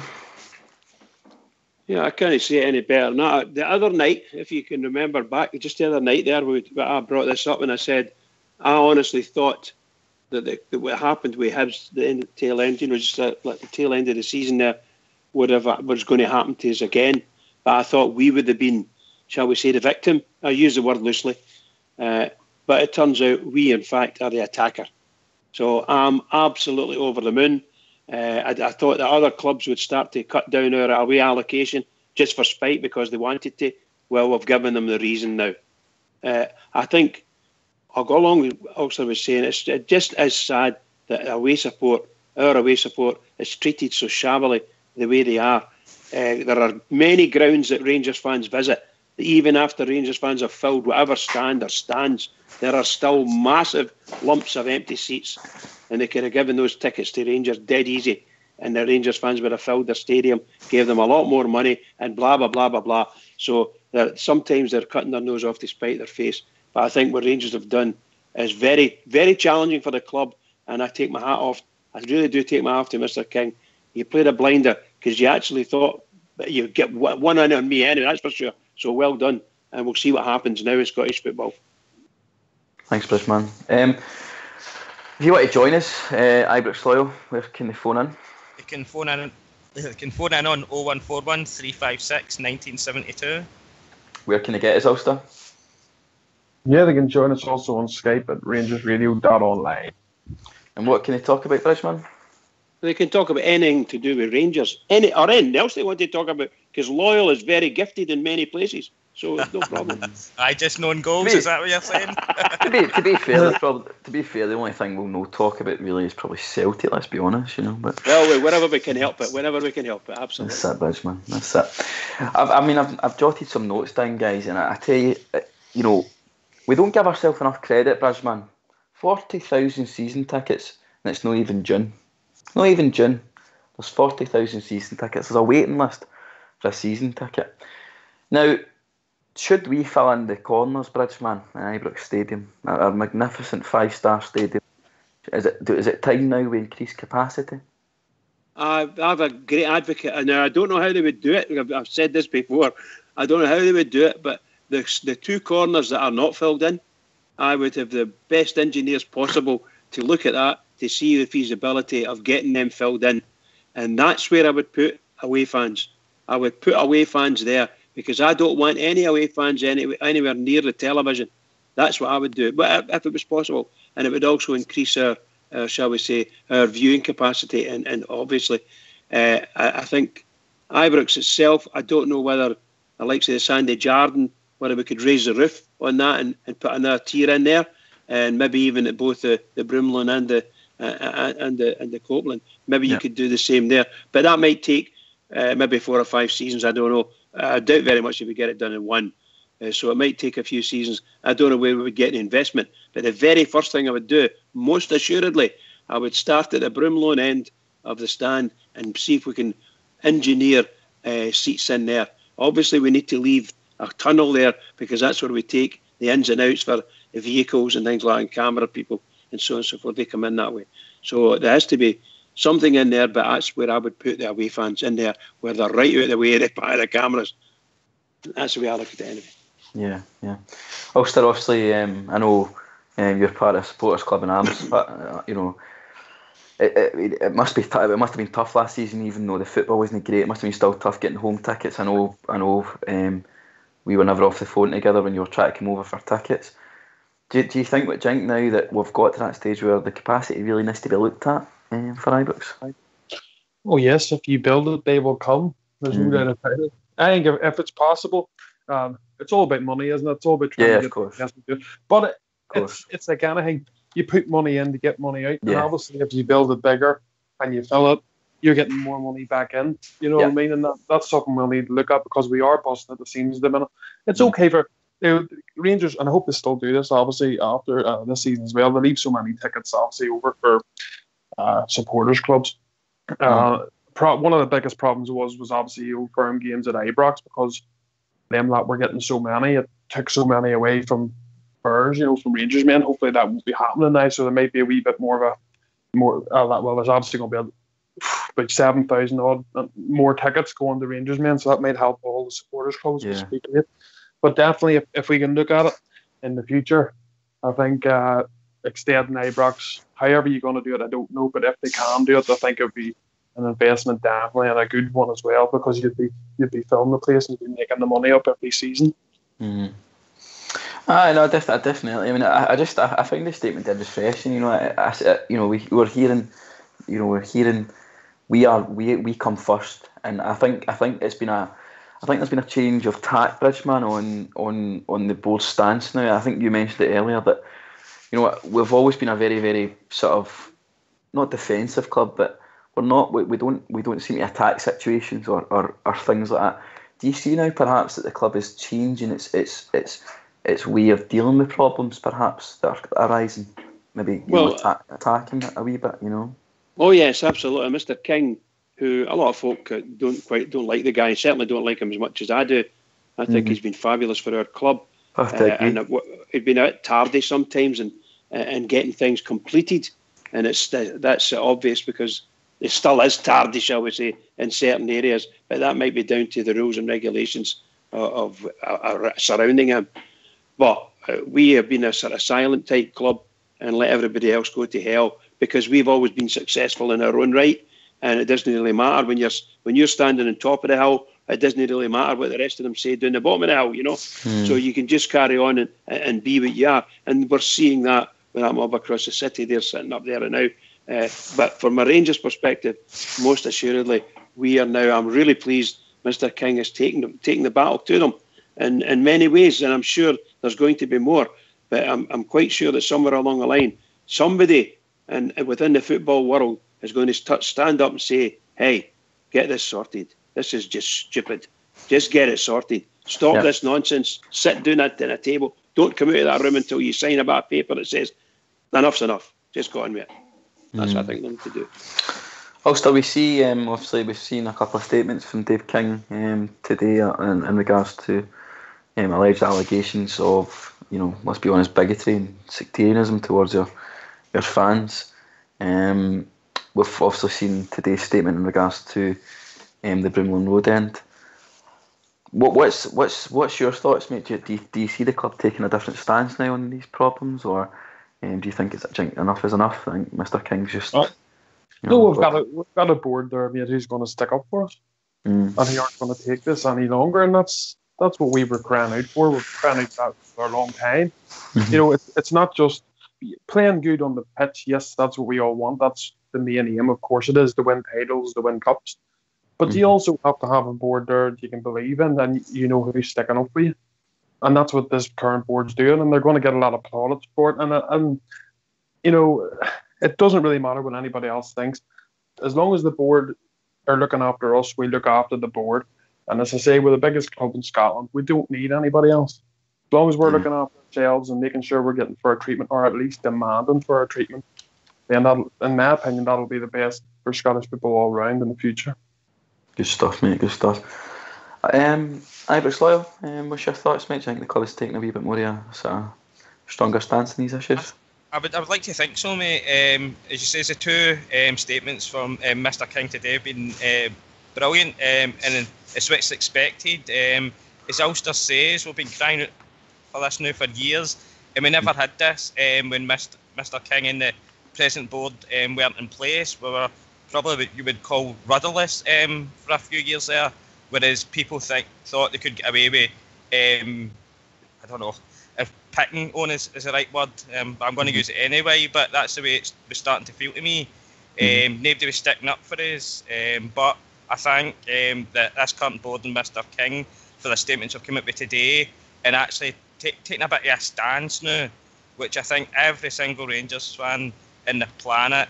Yeah, I can't say it any better than that. The other night, if you can remember back, just the other night there, I brought this up and I said, I honestly thought that what happened with Hibs, the tail end, just like the tail end of the season there, was going to happen to us again. But I thought we would have been, shall we say, the victim. I use the word loosely. But it turns out we, in fact, are the attacker. So I'm absolutely over the moon. I thought that other clubs would start to cut down our away allocation just for spite because they wanted to. Well, we've given them the reason now. I think I'll go along with what Ulster was saying. It's just as sad that our away support is treated so shabbily the way they are. There are many grounds that Rangers fans visit that even after Rangers fans have filled whatever stand or stands, there are still massive lumps of empty seats. And they could have given those tickets to Rangers dead easy. And the Rangers fans would have filled their stadium, gave them a lot more money, and blah, blah, blah, blah, blah. So sometimes they're cutting their nose off to spite their face. But I think what Rangers have done is very, very challenging for the club. And I take my hat off. I really do take my hat off to Mr. King. You played a blinder because you actually thought that you'd get one in on me anyway, that's for sure. So well done. And we'll see what happens now in Scottish football. Thanks, Bridgman. If you want to join us, Ibrox Loyal, where can they phone in? They can phone in on 0141 356 1972. Where can they get us, Ulster? Yeah, they can join us also on Skype at RangersRadio.online. And what can they talk about, Bridgman? They can talk about anything to do with Rangers, anything else they want to talk about, because Loyal is very gifted in many places. So no problem. I just known goals. Is that what you're saying? to be fair, the only thing we'll not talk about really is probably Celtic. Let's be honest, But well, whenever we can help it, absolutely. That's it, Bridgman. That's it. I've jotted some notes down, guys, and I tell you, we don't give ourselves enough credit, Bridgman. 40,000 season tickets, and it's not even June. Not even June. There's 40,000 season tickets. There's a waiting list for a season ticket. Now, should we fill in the corners, Bridgeman, in Ibrox Stadium, our magnificent 5-star stadium? Is it time now we increase capacity? I'm a great advocate, and I don't know how they would do it. I've said this before. I don't know how they would do it, but the 2 corners that are not filled in, I would have the best engineers possible to look at that to see the feasibility of getting them filled in. And that's where I would put away fans. I would put away fans there because I don't want any away fans anywhere near the television. That's what I would do. But if it was possible, and it would also increase our shall we say, our viewing capacity. And obviously, I think Ibrox itself, I don't know whether the likes of the Sandy Jardin, whether we could raise the roof on that and put another tier in there, and maybe even at both the Broomloan and the Copeland. Maybe you could do the same there. But that might take maybe 4 or 5 seasons. I don't know. I doubt very much if we get it done in one. So it might take a few seasons. I don't know where we would get the investment. But the very first thing I would do, most assuredly, I would start at the Broomloan end of the stand and see if we can engineer seats in there. Obviously, we need to leave a tunnel there because that's where we take the ins and outs for the vehicles and things like that, and camera people and so on and so forth. They come in that way. So there has to be something in there, but that's where I would put the away fans in there, where they're right out of the way of the cameras. That's the way I look at it anyway. Yeah. Ulster, obviously, I know you're part of a supporters club in Arms, but it must be it must have been tough last season, even though the football wasn't great. It must have been still tough getting home tickets. I know. We were never off the phone together when you were trying to come over for tickets. Do you think now that we've got to that stage where the capacity really needs to be looked at for Ibrox? Oh yes, if you build it, they will come. There's no doubt about it. I think if it's possible, it's all about money, isn't it? It's all about trying to get the do. But it's like anything. You put money in to get money out. And obviously, if you build it bigger and you fill it, you're getting more money back in. You know what I mean? And that's something we'll need to look at because we are busting at the seams at the minute. It's okay for Rangers, and I hope they still do this, obviously, after this season as well. They leave so many tickets, obviously, over for supporters clubs. One of the biggest problems was obviously Old Firm games at Ibrox because them that were getting so many, it took so many away from Spurs, from Rangers men. Hopefully that won't be happening now, so there might be a wee bit more of there's obviously going to be about 7,000 odd more tickets going to Rangers men, so that might help all the supporters clubs. But definitely, if we can look at it in the future, I think extending Ibrox, however you're going to do it, I don't know, but if they can do it, I think it would be an investment definitely, and a good one as well, because you'd be filling the place and you'd be making the money up every season. No, definitely. I mean, I find the statement dead refreshing. We're hearing we come first, and I think there's been a change of tack, Bridgeman, on the board's stance now. I think you mentioned it earlier that we've always been a very, very sort of not defensive club, but we don't seem to attack situations or things like that. Do you see now perhaps that the club is changing its way of dealing with problems perhaps that are arising? Maybe attacking it a wee bit, Oh yes, absolutely. Mr. King, who a lot of folk don't like the guy, certainly don't like him as much as I do. I think he's been fabulous for our club. And he'd been out tardy sometimes and getting things completed, and that's obvious because it still is tardy, shall we say, in certain areas, but that might be down to the rules and regulations of surrounding him. But we have been a sort of silent type club and let everybody else go to hell because we've always been successful in our own right, and it doesn't really matter when you're standing on top of the hill. It doesn't really matter what the rest of them say down the bottom of the hill, So you can just carry on and be what you are, and we're seeing that with that mob across the city. They're sitting up there now. But from a Rangers perspective, most assuredly, we are now. I'm really pleased Mr. King is taking the battle to them in many ways, and I'm sure there's going to be more. But I'm quite sure that somewhere along the line, somebody within the football world is going to stand up and say, "Hey, get this sorted. This is just stupid. Just get it sorted. Stop this nonsense. Sit down at a table. Don't come out of that room until you sign a bit of paper that says enough's enough. Just go on with it." That's what I think they need to do. Also, we see, obviously, we've seen a couple of statements from Dave King today in regards to alleged allegations of, let's be honest, bigotry and sectarianism towards your fans. We've obviously seen today's statement in regards to the Brimley Road end. What's your thoughts, mate? Do you see the club taking a different stance now on these problems, or do you think enough is enough? I think Mr. King's just. No, we've got a board there, mate, who's going to stick up for us, and who aren't going to take this any longer, and that's what we were crying out for. We're crying out that for a long time. It's not just playing good on the pitch. Yes, that's what we all want. That's the main aim, of course. It is to win titles, to win cups. But you also have to have a board there that you can believe in, and you know who's sticking up for you. And that's what this current board's doing, and they're going to get a lot of plaudits for it. And it doesn't really matter what anybody else thinks. As long as the board are looking after us, we look after the board. And as I say, we're the biggest club in Scotland. We don't need anybody else. As long as we're looking after ourselves and making sure we're getting fair treatment, or at least demanding fair treatment, then in my opinion, that'll be the best for Scottish people all round in the future. Good stuff, mate. Good stuff. Ibrox Loyal, what's your thoughts, mate? Do you think the club is taking a wee bit more of a sort of stronger stance in these issues? I would like to think so, mate. As you say, the two statements from Mr. King today have been brilliant, and it's what's expected. As Ulster says, we've been crying out for this now for years, and we never had this when Mr. King and the present board weren't in place. We were probably what you would call rudderless for a few years there, whereas people thought they could get away with, I don't know if picking on is the right word, but I'm going to use it anyway, but that's the way it was starting to feel to me. Nobody was sticking up for us, but I think that this current board and Mr. King, for the statements have come out with today, and actually taking a bit of a stance now, which I think every single Rangers fan in the planet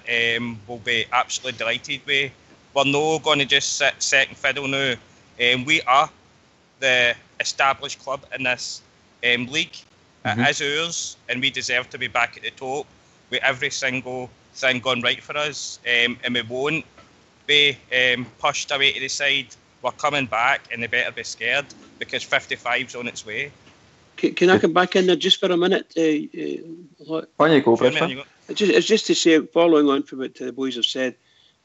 will be absolutely delighted with. We're not going to just sit second fiddle now. We are the established club in this league. It is ours, and we deserve to be back at the top with every single thing going right for us, and we won't be pushed away to the side. We're coming back, and they better be scared, because 55's on its way. Can I come back in there just for a minute? Why don't you go, Brisbane? It's just to say, following on from what the boys have said,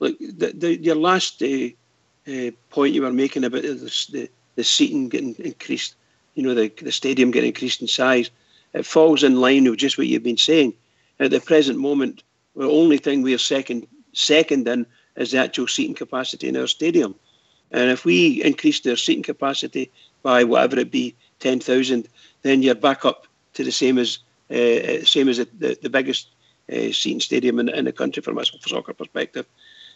look, your last point you were making about the seating getting increased, the stadium getting increased in size, it falls in line with just what you've been saying. At the present moment, the only thing we're second in is the actual seating capacity in our stadium. And if we increase their seating capacity by whatever it be, 10,000, then you're back up to the same as the biggest seating stadium in the country from a soccer perspective.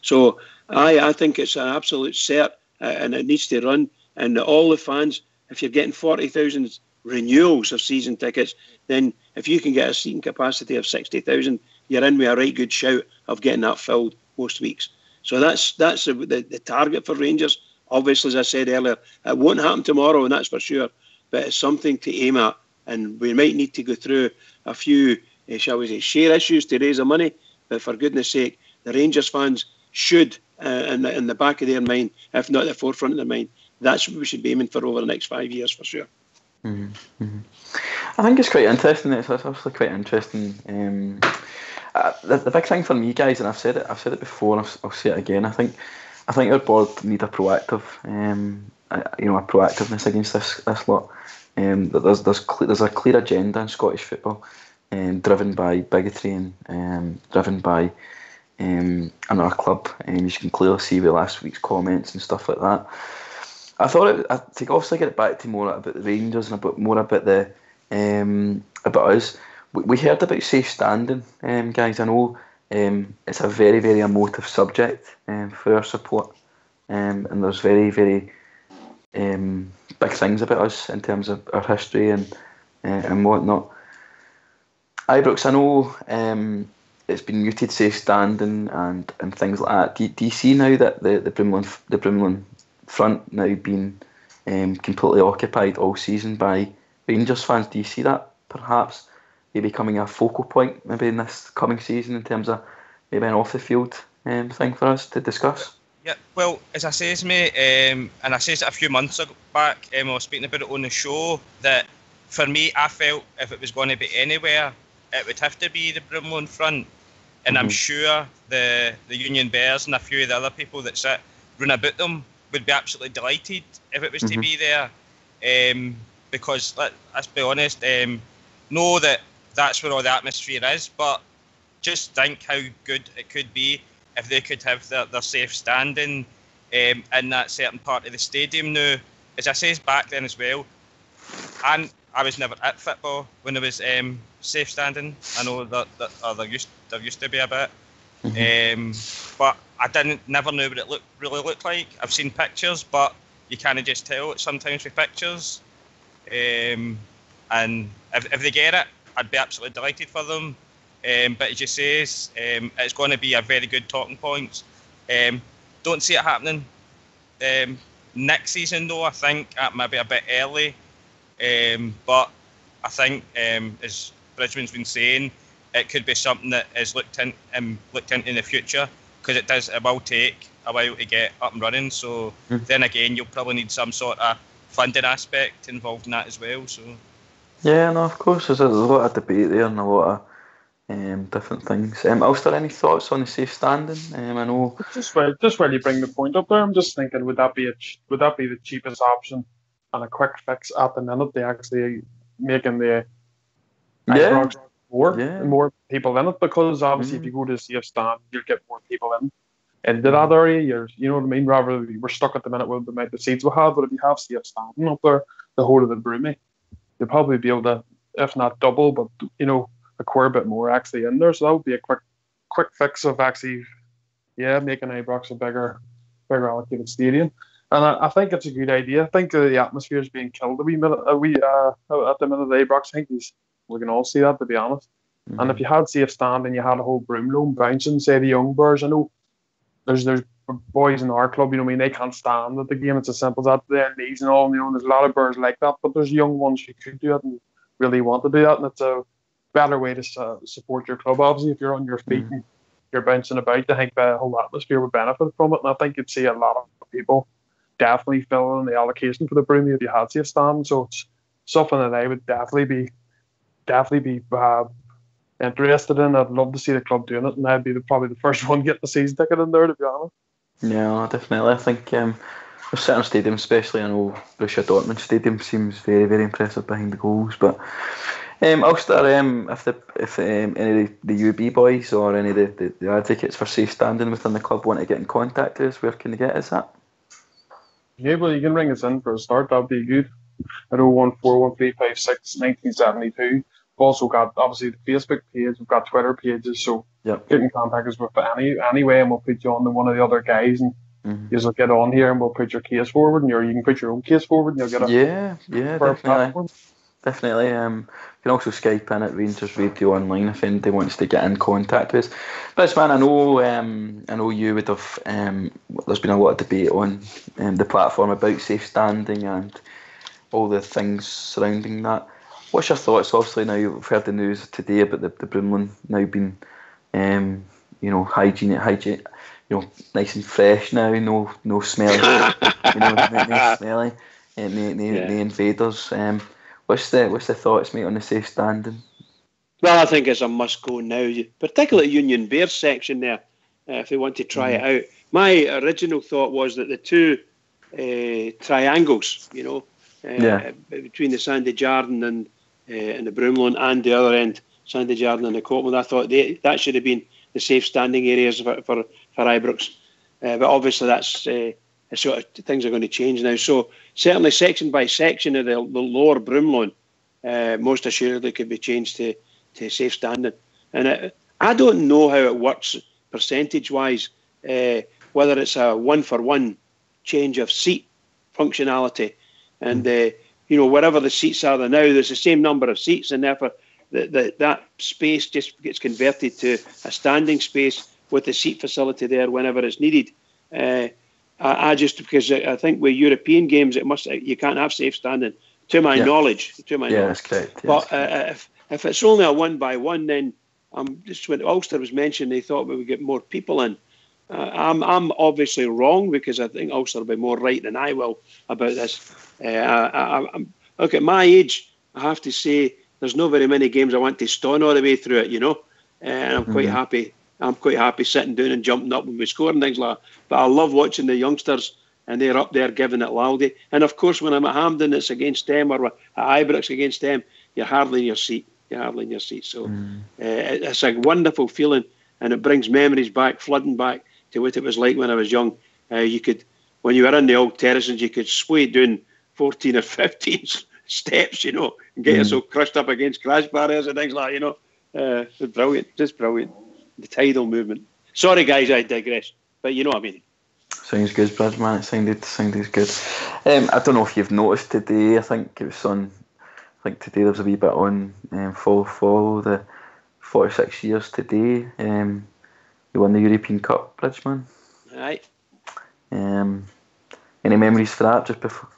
So I think it's an absolute cert, and it needs to run. And all the fans, if you're getting 40,000 renewals of season tickets, then if you can get a seating capacity of 60,000, you're in with a right good shout of getting that filled most weeks. So that's the target for Rangers. Obviously, as I said earlier, it won't happen tomorrow, and that's for sure. But it's something to aim at, and we might need to go through a few, shall we say, share issues to raise the money. But for goodness sake, the Rangers fans should, in the back of their mind, if not the forefront of their mind, that's what we should be aiming for over the next 5 years for sure. I think it's quite interesting. It's actually quite interesting. The big thing for me, guys, and I've said it before, and I'll say it again. I think our board need a proactive, a proactiveness against this lot. There's a clear agenda in Scottish football, driven by bigotry and driven by another club. You can clearly see with last week's comments and stuff like that. I thought to obviously get it back to more about the Rangers and about us. We heard about safe standing, guys. I know it's a very, very emotive subject for our support, and there's very, very big things about us in terms of our history and whatnot. Ibrox, I know it's been muted safe standing and things like that. Do you see now that the Brimley front now being completely occupied all season by Rangers fans? Do you see that perhaps becoming a focal point maybe in this coming season in terms of maybe an off the field thing for us to discuss? Yeah, well, as I says, mate, and I says it a few months back, I was speaking about it on the show, that for me, I felt if it was going to be anywhere, it would have to be the Broomloan front. And I'm sure the Union Bears and a few of the other people that sit run about them would be absolutely delighted if it was to be there. Because, let's be honest, know that that's where all the atmosphere is, but just think how good it could be if they could have their safe standing in that certain part of the stadium. Now, as I says back then as well, and I was never at football when there was safe standing. I know that there used to be a bit, but I never knew what it really looked like. I've seen pictures, but you can't just tell it sometimes with pictures. And if they get it, I'd be absolutely delighted for them. But as you say, it's going to be a very good talking point. Don't see it happening next season, though. I think that might be a bit early. But I think, as Bridgman's been saying, it could be something that is looked into in the future, because it will take a while to get up and running. So then again, you'll probably need some sort of funding aspect involved in that as well. So yeah, no, of course, there's a lot of debate there and a lot of different things. Ulster, any thoughts on the safe standing? I know just while you bring the point up there, I'm just thinking, would that be the cheapest option and a quick fix at the minute? They actually making the Ibrox more people in it, because obviously if you go to a safe stand, you'll get more people into that area. You know what I mean? Rather, we're stuck at the minute with the amount of seats we have, but if you have safe standing up there, the whole of the Broomy, you'll probably be able to, if not double, but acquire a bit more actually in there. So that would be a quick fix of actually, making Ibrox a bigger allocated stadium. And I think it's a good idea. I think the atmosphere is being killed at the minute at the minute of Ibrox. I think we can all see that, to be honest. And if you had safe stand and you had a whole Broomloan bouncing, say the young Bears, I know there's boys in our club, they can't stand at the game. It's as simple as that. Their knees and all, there's a lot of Bears like that, but there's young ones who could do it and really want to do that, and it's a better way to support your club. Obviously, if you're on your feet and you're bouncing about, I think the whole atmosphere would benefit from it, and I think you'd see a lot of people definitely fill in the allocation for the Broomy if you had safe stand. So it's something that I would definitely be interested in. I'd love to see the club doing it, and I'd be probably the first one getting the season ticket in there, to be honest. Yeah, definitely. I think there's certain stadiums, especially I know Borussia Dortmund Stadium seems very, very impressive behind the goals. But Ulster, if any of the UB boys or any of the advocates for safe standing within the club want to get in contact with us, where can they get us at? Yeah, well, you can ring us in for a start. That'd be good. At 01413561972. We've also got obviously the Facebook page. We've got Twitter pages. So get in contact us with any way, and we'll put you on to one of the other guys, and you'll get on here, and we'll put your case forward, and you can put your own case forward, and you'll get a definitely. Definitely. You can also Skype in at RangersRadio.online if anybody wants to get in contact with us. But man, I know you would have. There's been a lot of debate on the platform about safe standing and all the things surrounding that. What's your thoughts? Obviously, now you've heard the news today about the Broomloan now being, hygienic, nice and fresh now. No smelly, no smelly, no invaders. What's the thoughts, mate, on the safe standing? Well, I think it's a must go now, particularly Union Bears section there, if they want to try it out. My original thought was that the two triangles, between the Sandy Jardin and the Broomloan, and the other end, Sandy Jardin and the Copeland, I thought that should have been the safe standing areas for Ibrox. But obviously that's sort of things are going to change now. So certainly section by section of the lower Broomloan, most assuredly could be changed to safe standing. And I don't know how it works percentage-wise, whether it's a one-for-one change of seat functionality. And, wherever the seats are there now, there's the same number of seats, and therefore that space just gets converted to a standing space with the seat facility there whenever it's needed. Because I think with European games, you can't have safe standing, to my knowledge. That's correct. But if it's only a 1-by-1, then just when Ulster was mentioned, they thought we would get more people in. I'm obviously wrong, because I think Ulster will be more right than I will about this. Look, at my age, I have to say there's not very many games I want to stone all the way through it, and I'm quite happy. I'm quite happy sitting down and jumping up when we score and things like that. But I love watching the youngsters, and they're up there giving it loudly. And of course, when I'm at Hampden, it's against them, or at Ibrox against them, you're hardly in your seat. So it's a wonderful feeling, and it brings memories back, flooding back to what it was like when I was young. You could, when you were in the old terraces, you could sway down 14 or 15 steps, and get yourself crushed up against crash barriers and things like that, It's brilliant, just brilliant. The tidal movement. Sorry, guys, I digress, but you know what I mean. Sounds good, Bridgeman. It sounded good. I don't know if you've noticed today. I think it was on. I think today there was a wee bit on. Follow the 46 years today. We won the European Cup, Bridgeman. Aye. Any memories for that?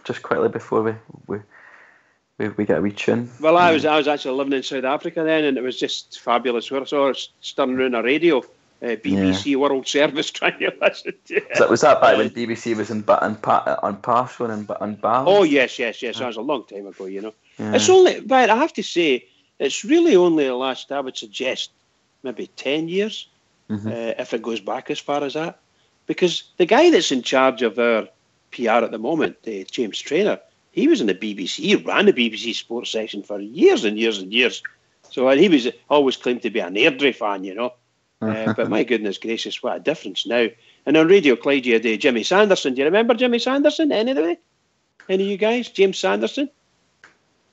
Just quickly before we get a wee tune. Well, I was actually living in South Africa then, and it was just fabulous. I saw us stirring around a radio, BBC World Service, trying to listen to it. Was that back when BBC was on Parswan and Ballard? Oh yes. That was a long time ago, Yeah. It's only, but I have to say, it's really only the last, I would suggest, maybe 10 years, if it goes back as far as that. Because the guy that's in charge of our PR at the moment, James Traynor, he was in the BBC. He ran the BBC sports section for years and years and years. So he was always claimed to be an Airdrie fan, but my goodness gracious, what a difference now. And on Radio Clyde, you had Jimmy Sanderson. Do you remember Jimmy Sanderson? Any of you guys? James Sanderson?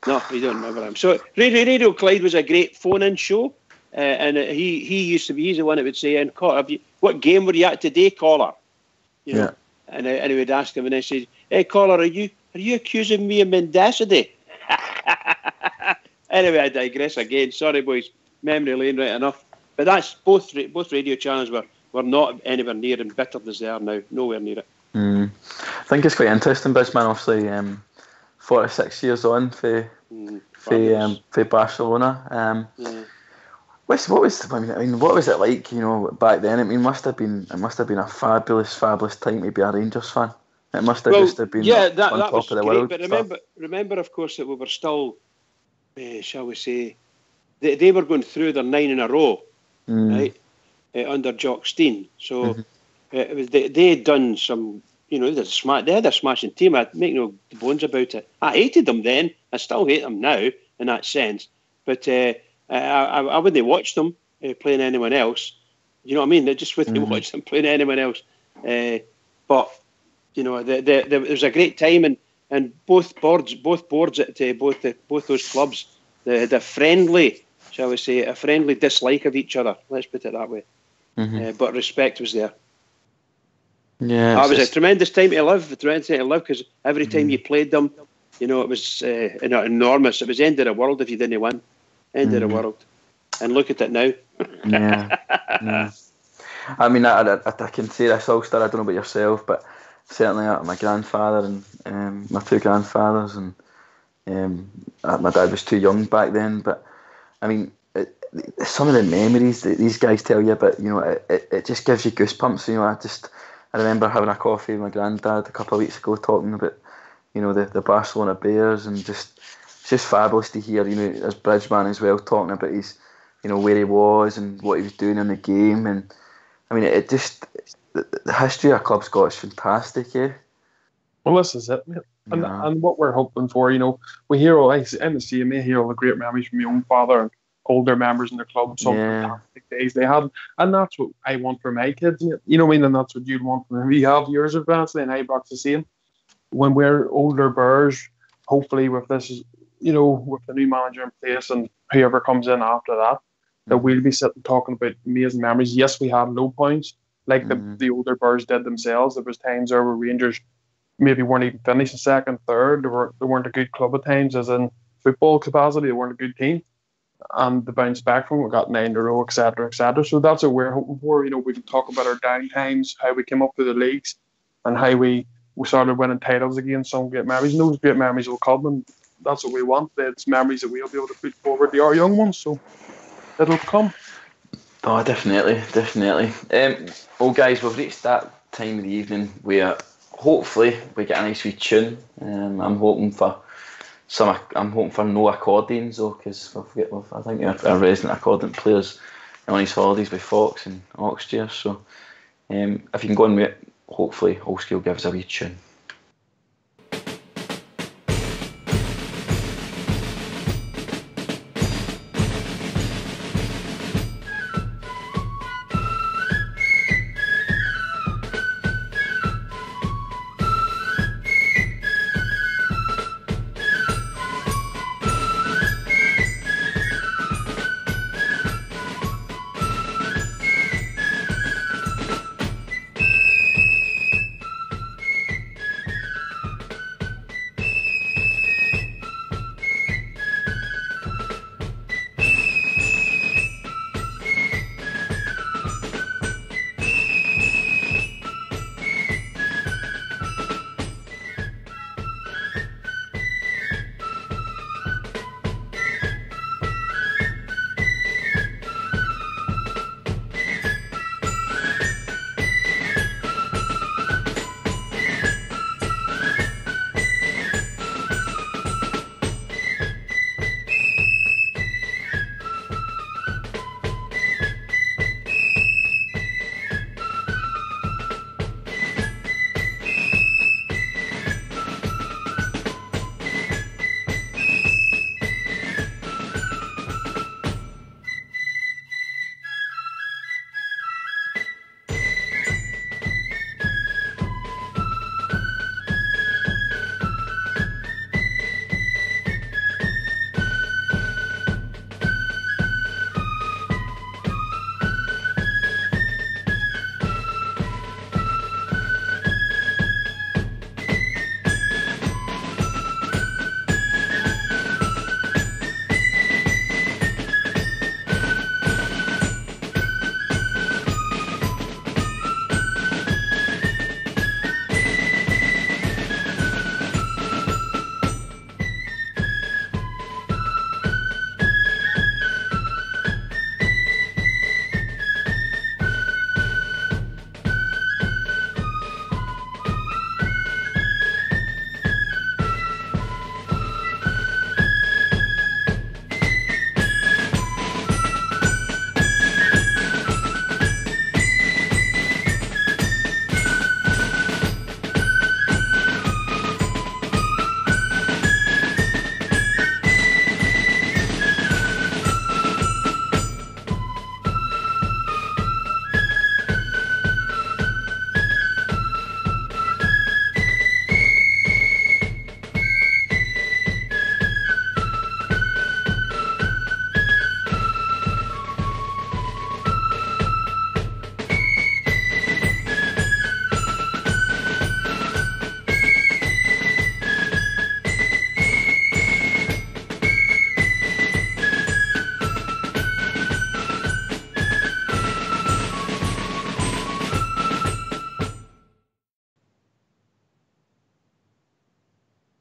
No, you don't remember him. So Radio Clyde was a great phone-in show, and he's the one that would say, "And what game were you at today, caller?" And he would ask him, and I said, "Hey, caller, are you accusing me of mendacity?" Anyway, I digress again. Sorry, boys. Memory lane, right enough. But that's both radio channels were not anywhere near embittered as they are now. Nowhere near it. I think it's quite interesting, Bridgeman. Obviously, 46 years on for Barcelona. What was it like? Back then. It must have been a fabulous time to be a Rangers fan. It must have just have been that top was of the great, world. But remember, of course, that we were still, shall we say, they were going through their 9 in a row, right, under Jock Stein. So it was they had done some, they had a smashing team. I make no bones about it. I hated them then. I still hate them now in that sense. But I wouldn't watch them playing anyone else. You know what I mean? I just wouldn't watch them playing anyone else. But there was a great time, and both boards at both those clubs, they had a friendly, shall we say, dislike of each other. Let's put it that way. But respect was there. Yeah, it was a tremendous time to live. Because every time you played them, it was enormous. It was the end of the world if you didn't win. End of the world. And look at it now. Yeah. I mean, I can say this, Ulster. I don't know about yourself, but certainly my grandfather and my two grandfathers, and my dad was too young back then. But I mean, some of the memories that these guys tell you about, it just gives you goosebumps. I remember having a coffee with my granddad a couple of weeks ago, talking about, the Barcelona Bears, and it's just fabulous to hear, as Bridgeman as well, talking about his, where he was and what he was doing in the game. And I mean, the history our club's got is fantastic, yeah. Well, this is it, mate. And what we're hoping for, we hear all, in the same, I hear all the great memories from my own father and older members in the club, some fantastic days they had. And that's what I want for my kids, mate. You know what I mean? And that's what you'd want for them. We have years of advance, and Ibrox the same. When we're older birds, hopefully with this, with the new manager in place and whoever comes in after that, that we'll be sitting talking about amazing memories. Yes, we had low points, like the older birds did themselves. There was times there where Rangers maybe weren't even finishing second, third. They weren't a good club at times, as in football capacity. They weren't a good team. And the bounce back from it, we got 9 in a row, etc., etc. So that's what we're hoping for. We can talk about our down times, how we came up through the leagues, and how we started winning titles again. Some great memories, and those great memories will come, and that's what we want. It's memories that we'll be able to put forward to our young ones, so it'll come. Oh, definitely. Well, guys, we've reached that time of the evening where hopefully we get a nice wee tune. I'm hoping for no accordions though, because I think our resident accordion players on his holidays with Fox and Oxtear. So if you can go on with it, hopefully Holsky will give us a wee tune.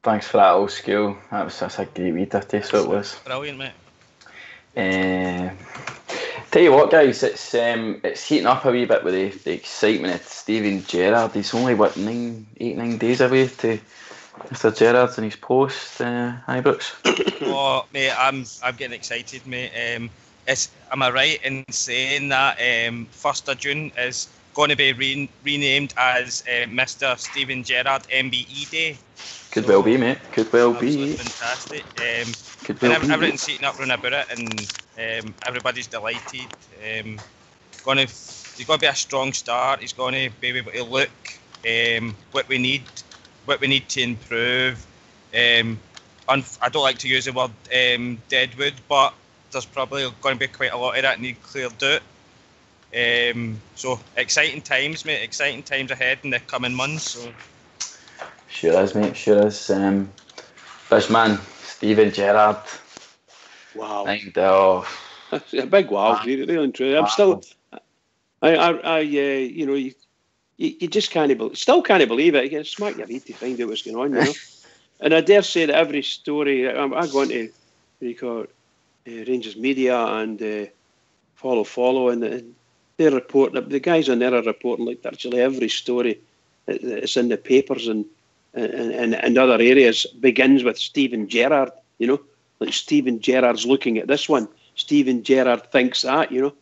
Thanks for that, old school. That's a great wee ditty, so it was. Brilliant, mate. Tell you what, guys, it's heating up a wee bit with the excitement of Steven Gerrard. He's only 8-9 days away to Mr. Gerrard and his post. Hi, Brooks. Oh, mate, I'm getting excited, mate. Am I right in saying that 1st of June is going to be renamed as Mr. Steven Gerrard MBE Day? Could well be, mate. Could well be. Fantastic. Everything's heating up round about it, and everybody's delighted. He's going to be a strong start. He's going to be able to look what we need to improve. I don't like to use the word deadwood, but there's probably going to be quite a lot of that need cleared out. So exciting times, mate. Exciting times ahead in the coming months. So. Sure is, mate. Sure is. Fishman, Steven Gerrard. Wow. That's a big wow. Really and true. I'm still. You just still can't believe it. You smack your head to find out what's going on, you know. And I dare say that every story I go into, Rangers Media and follow, and they're reporting. The guys on there are reporting like virtually every story that's in the papers and other areas begins with Steven Gerrard. You know, like Steven Gerrard's looking at this one. Steven Gerrard thinks that, you know,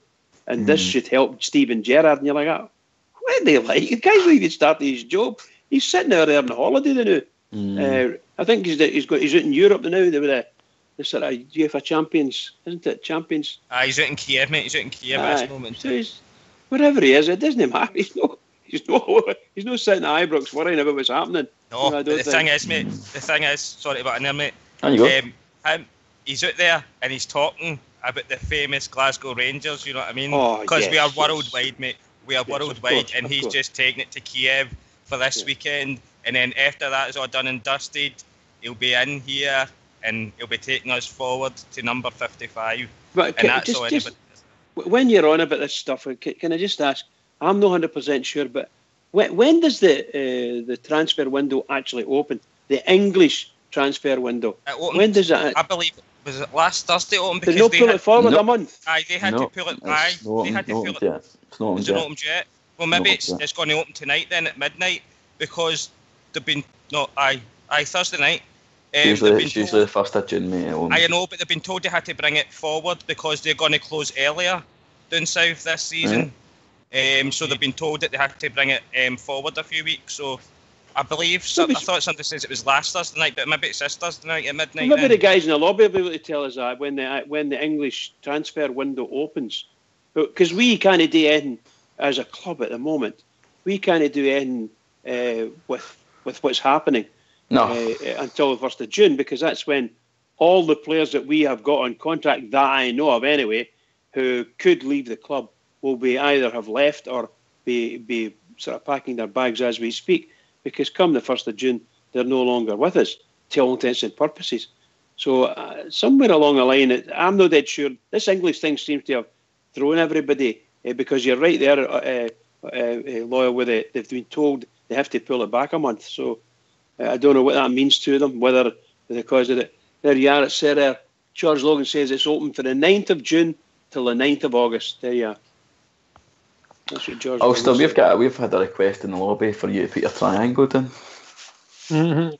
and this should help Steven Gerrard. And you're like, oh, what are they like? The guy's not even started his job. He's sitting out there on holiday now. I think he's out in Europe now. They were the sort of UEFA champions, isn't it? Champions. He's out in Kiev, mate. He's out in Kiev at this moment. So wherever he is, it doesn't matter. He's not sitting at Ibrox worrying about what's happening. No, the thing is, mate. The thing is, sorry about in there, mate. There you go. He's out there and he's talking about the famous Glasgow Rangers. You know what I mean? Because we are worldwide, mate. We are worldwide, course, and he's just taking it to Kiev for this weekend. And then after that is all done and dusted, he'll be in here and he'll be taking us forward to number 55. But when you're on about this stuff, can I just ask? I'm not 100% sure, but when does the transfer window actually open? The English transfer window. When does it? I believe, was it last Thursday open? Because they pull it forward a month. They had to pull it. They had to pull it. It's not opened yet. Well, maybe it's going to open tonight then at midnight because they've been Thursday night. It's usually the 1st of June, mate. I know, but they've been told they had to bring it forward because they're going to close earlier down south this season. So they've been told that they had to bring it forward a few weeks. So I believe, I thought somebody says it was last Thursday night, but maybe it's this Thursday night at midnight. Maybe the guys in the lobby will be able to tell us that when the English transfer window opens. Because we can't do anything as a club at the moment. We can't do anything with what's happening until the 1st of June, because that's when all the players that we have got on contract, that I know of anyway, who could leave the club, will be either have left or be sort of packing their bags as we speak, because come the 1st of June, they're no longer with us, to all intents and purposes. So somewhere along the line, I'm not dead sure, this English thing seems to have thrown everybody, because you're right there, Loyal, with it. They've been told they have to pull it back a month. So I don't know what that means to them, whether because of it. There you are, it's there. George Logan says it's open for the 9th of June till the 9th of August. There you are. That's what George Logan we've had a request in the lobby for you to put your triangle down. Sounds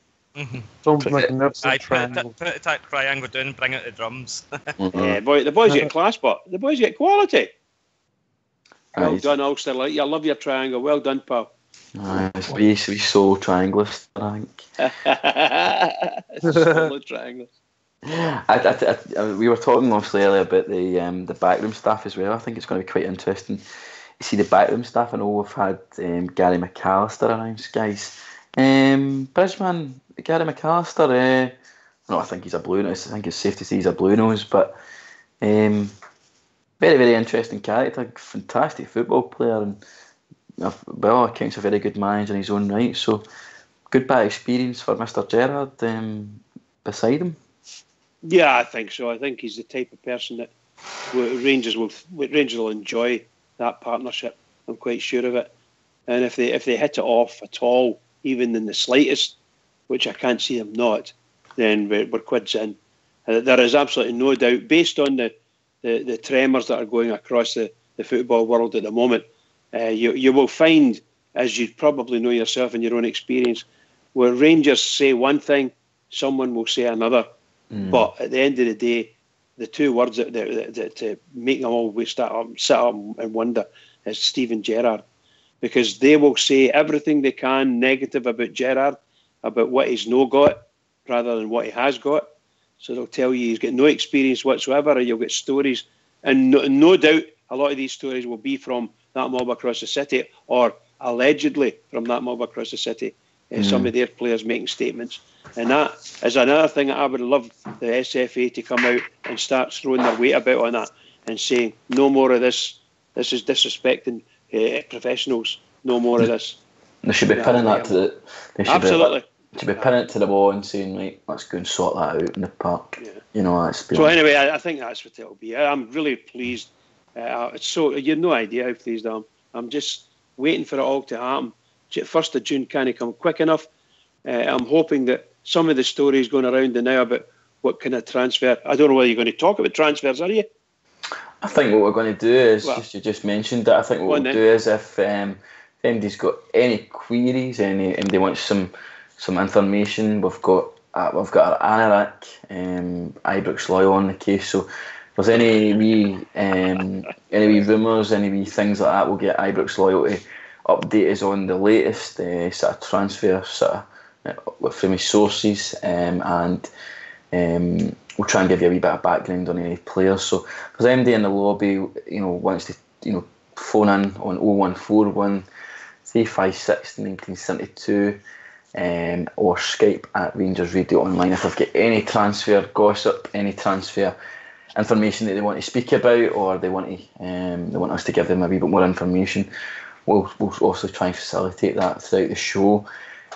like a triangle. Put the triangle down and bring out the drums. The boys get class, but the boys get quality. Well done, Ulster. I love your triangle. Well done, pal. We so triangulist, I think. Solid triangulist. We were talking obviously earlier about the backroom staff as well. I think it's going to be quite interesting. You see the backroom staff. I know we've had Gary McAllister around, guys. Bridgeman, Gary McAllister. I think he's a blue nose. I think it's safe to say he's a blue nose, but very, very interesting character. Fantastic football player, and by all accounts, a very good manager in his own right. So, good bad experience for Mr. Gerrard beside him. Yeah, I think so. I think he's the type of person that Rangers will enjoy that partnership. I'm quite sure of it. And if they hit it off at all, even in the slightest, which I can't see them not, then we're quids in. There is absolutely no doubt, based on the tremors that are going across the football world at the moment. You will find, as you probably know yourself in your own experience, where Rangers say one thing, someone will say another. But at the end of the day, the two words that make them always sit up and wonder is Steven Gerrard. Because they will say everything they can negative about Gerrard, about what he's no got, rather than what he has got. So they'll tell you he's got no experience whatsoever, or you'll get stories. And no doubt a lot of these stories will be from that mob across the city, or allegedly from that mob across the city. Some of their players making statements. And that is another thing that I would love the SFA to come out and start throwing their weight about on that and saying, no more of this. This is disrespecting professionals. No more of this. They should be pinning that to the... Absolutely. They should be pinning it to the wall and saying, right, let's go and sort that out in the park. Yeah. You know, that's... So anyway, I think that's what it'll be. I'm really pleased. You have no idea how pleased I am. I'm just waiting for it all to happen. 1st of June can't come quick enough. I'm hoping that some of the stories going around now about what kind of transfer... I don't know whether you're going to talk about transfers, are you? I think what we're going to do is, you just mentioned that, I think what we'll do is if anybody's got any queries, anybody wants some information, we've got our Anorak, Ibrox Loyal on the case, so if there's any wee rumours, any wee things like that, we'll get Ibrox Loyal to update us on the latest sort of transfer from his sources, and we'll try and give you a wee bit of background on any players. So if there's anybody in the lobby, wants to, phone in on 0141 356 1972, or Skype at RangersRadio.online if they've got any transfer gossip, any transfer information that they want to speak about, or they want us to give them a wee bit more information. We'll also try and facilitate that throughout the show.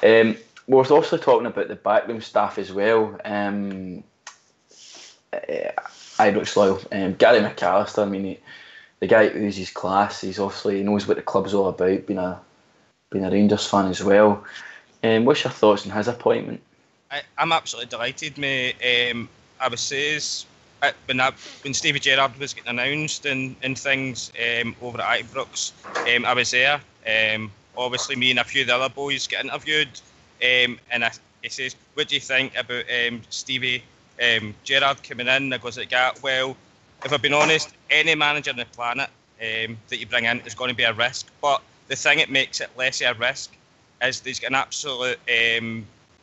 We're also talking about the backroom staff as well. Ibrox Loyal, Gary McAllister. I mean, the guy who uses class. He knows what the club's all about. Being a Rangers fan as well. What's your thoughts on his appointment? I'm absolutely delighted, mate. I would say when Stevie Gerrard was getting announced and things over at Ibrox, I was there. Obviously, me and a few of the other boys get interviewed, and he says, "What do you think about Stevie Gerrard coming in?" I goes like that. Well, if I've been honest, any manager on the planet that you bring in is going to be a risk. But the thing that makes it less of a risk is he's got an absolute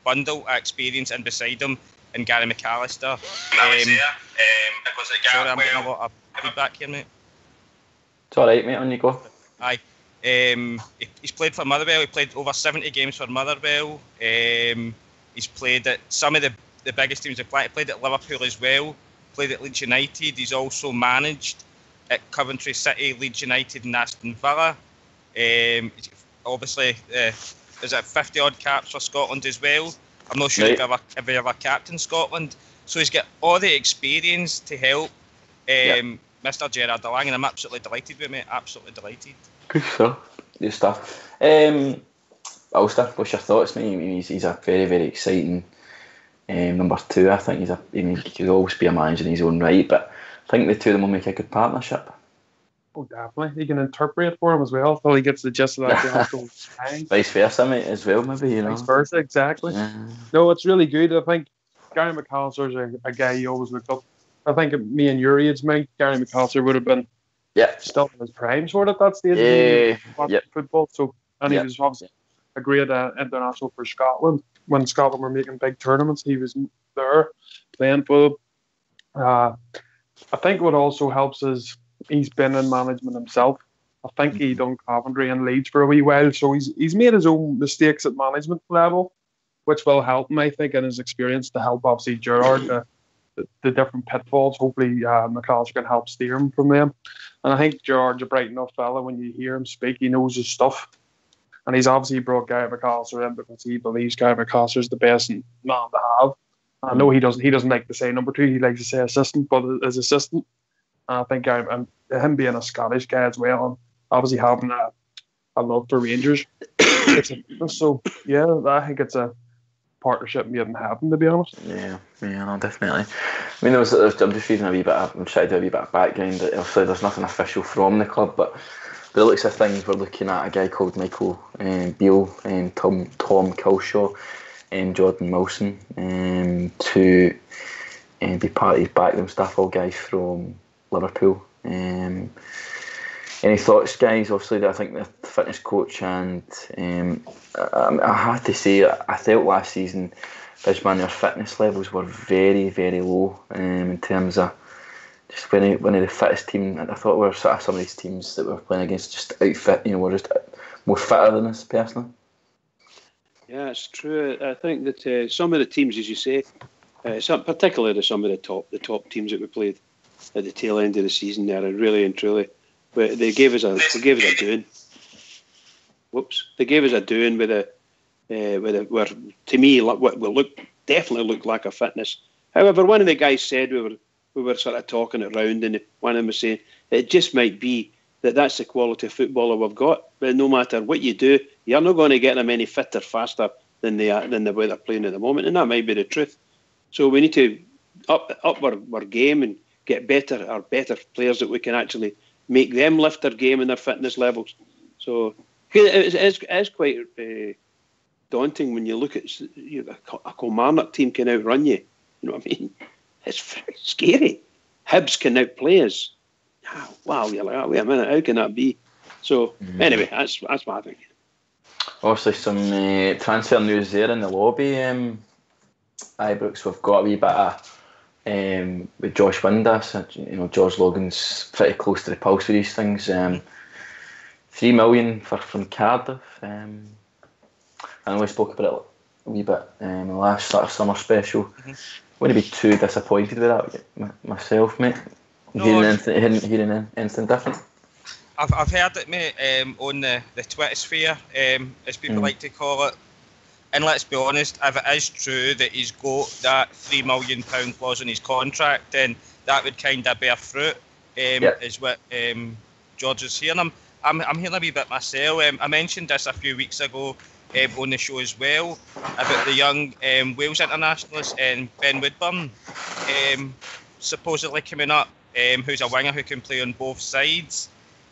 bundle of experience in beside him. And Gary McAllister. Sorry, I'm getting a lot of feedback here, mate. It's alright, mate, on you go. Aye. He's played for Motherwell. He played over 70 games for Motherwell. He's played at some of the biggest teams. He played at Liverpool as well. Played at Leeds United. He's also managed at Coventry City, Leeds United and Aston Villa. Obviously, there's 50-odd caps for Scotland as well. I'm not sure if he ever captained Scotland. So he's got all the experience to help Mr. Gerrard along, and I'm absolutely delighted with him, mate. Absolutely delighted. Good stuff. Ulster, what's your thoughts, mate? He's a very, very exciting number two. I think he could always be a manager in his own right, but I think the two of them will make a good partnership. Oh, definitely. He can interpret for him as well until he gets the gist of that. Vice versa, mate, as well, maybe, Vice versa, exactly. Yeah. No, it's really good. I think Gary McAllister's a guy you always look up. I think me and your age, mate, Gary McAllister would have been still in his prime sort of at that stage of football. So, and he was obviously a great international for Scotland. When Scotland were making big tournaments, he was there playing for them. I think what also helps is he's been in management himself. I think he done Coventry and Leeds for a wee while, so he's made his own mistakes at management level, which will help him, I think, in his experience to help obviously Gerrard the different pitfalls. Hopefully McAllister can help steer him from them. And I think Gerrard's a bright enough fella. When you hear him speak, he knows his stuff. And he's obviously brought Gary McAllister in because he believes Gary McAllister's the best man to have. I know he doesn't like to say number two, he likes to say assistant, but as assistant, I think him being a Scottish guy as well, and obviously having a love for Rangers, so yeah, I think it's a partnership made in heaven, to be honest. Yeah, no, definitely. I mean, I'm just reading I'm trying to do a wee bit of background. Obviously, there's nothing official from the club, but by the looks of things, we're looking at a guy called Michael Beale, Tom Kilshaw, and Jordan Wilson to be part of his backroom staff, all guys from Liverpool. Any thoughts, guys? Obviously, I think the fitness coach, and I have to say, I felt last season, their fitness levels were very, very low in terms of just one of the fittest team. I thought we were sort of some of these teams that we were playing against just outfit, were just more fitter than us personally. Yeah, it's true. I think that some of the teams, as you say, particularly some of the top teams that we played at the tail end of the season there, and really and truly, but they gave us a doing. They gave us a doing with where to me what will definitely look like a fitness. However, one of the guys said we were sort of talking it round, and one of them was saying it just might be that's the quality of footballer we've got. But no matter what you do, you're not going to get them any fitter, faster than the way they're playing at the moment, and that might be the truth. So we need to up our game and get better players that we can actually make them lift their game and their fitness levels. So it's quite daunting when you look at a Kilmarnock team can outrun you. You know what I mean? It's very scary. Hibs can outplay us. Wow, you're like, oh, wait a minute, how can that be? So anyway, that's my thinking. Obviously, some transfer news there in the lobby. Ibrox, we've got a wee bit of with Josh Windass. George Logan's pretty close to the pulse with these things. 3 million from Cardiff. I know we spoke about it a wee bit in the last sort of summer special. Wouldn't be too disappointed with that myself, mate. Hearing anything different? I've heard it, mate, on the Twitter sphere, as people like to call it. And let's be honest, if it is true that he's got that £3 million clause in his contract, then that would kind of bear fruit, is what George is hearing. I'm hearing a wee bit myself. I mentioned this a few weeks ago on the show as well, about the young Wales internationalist Ben Woodburn, supposedly coming up, who's a winger who can play on both sides.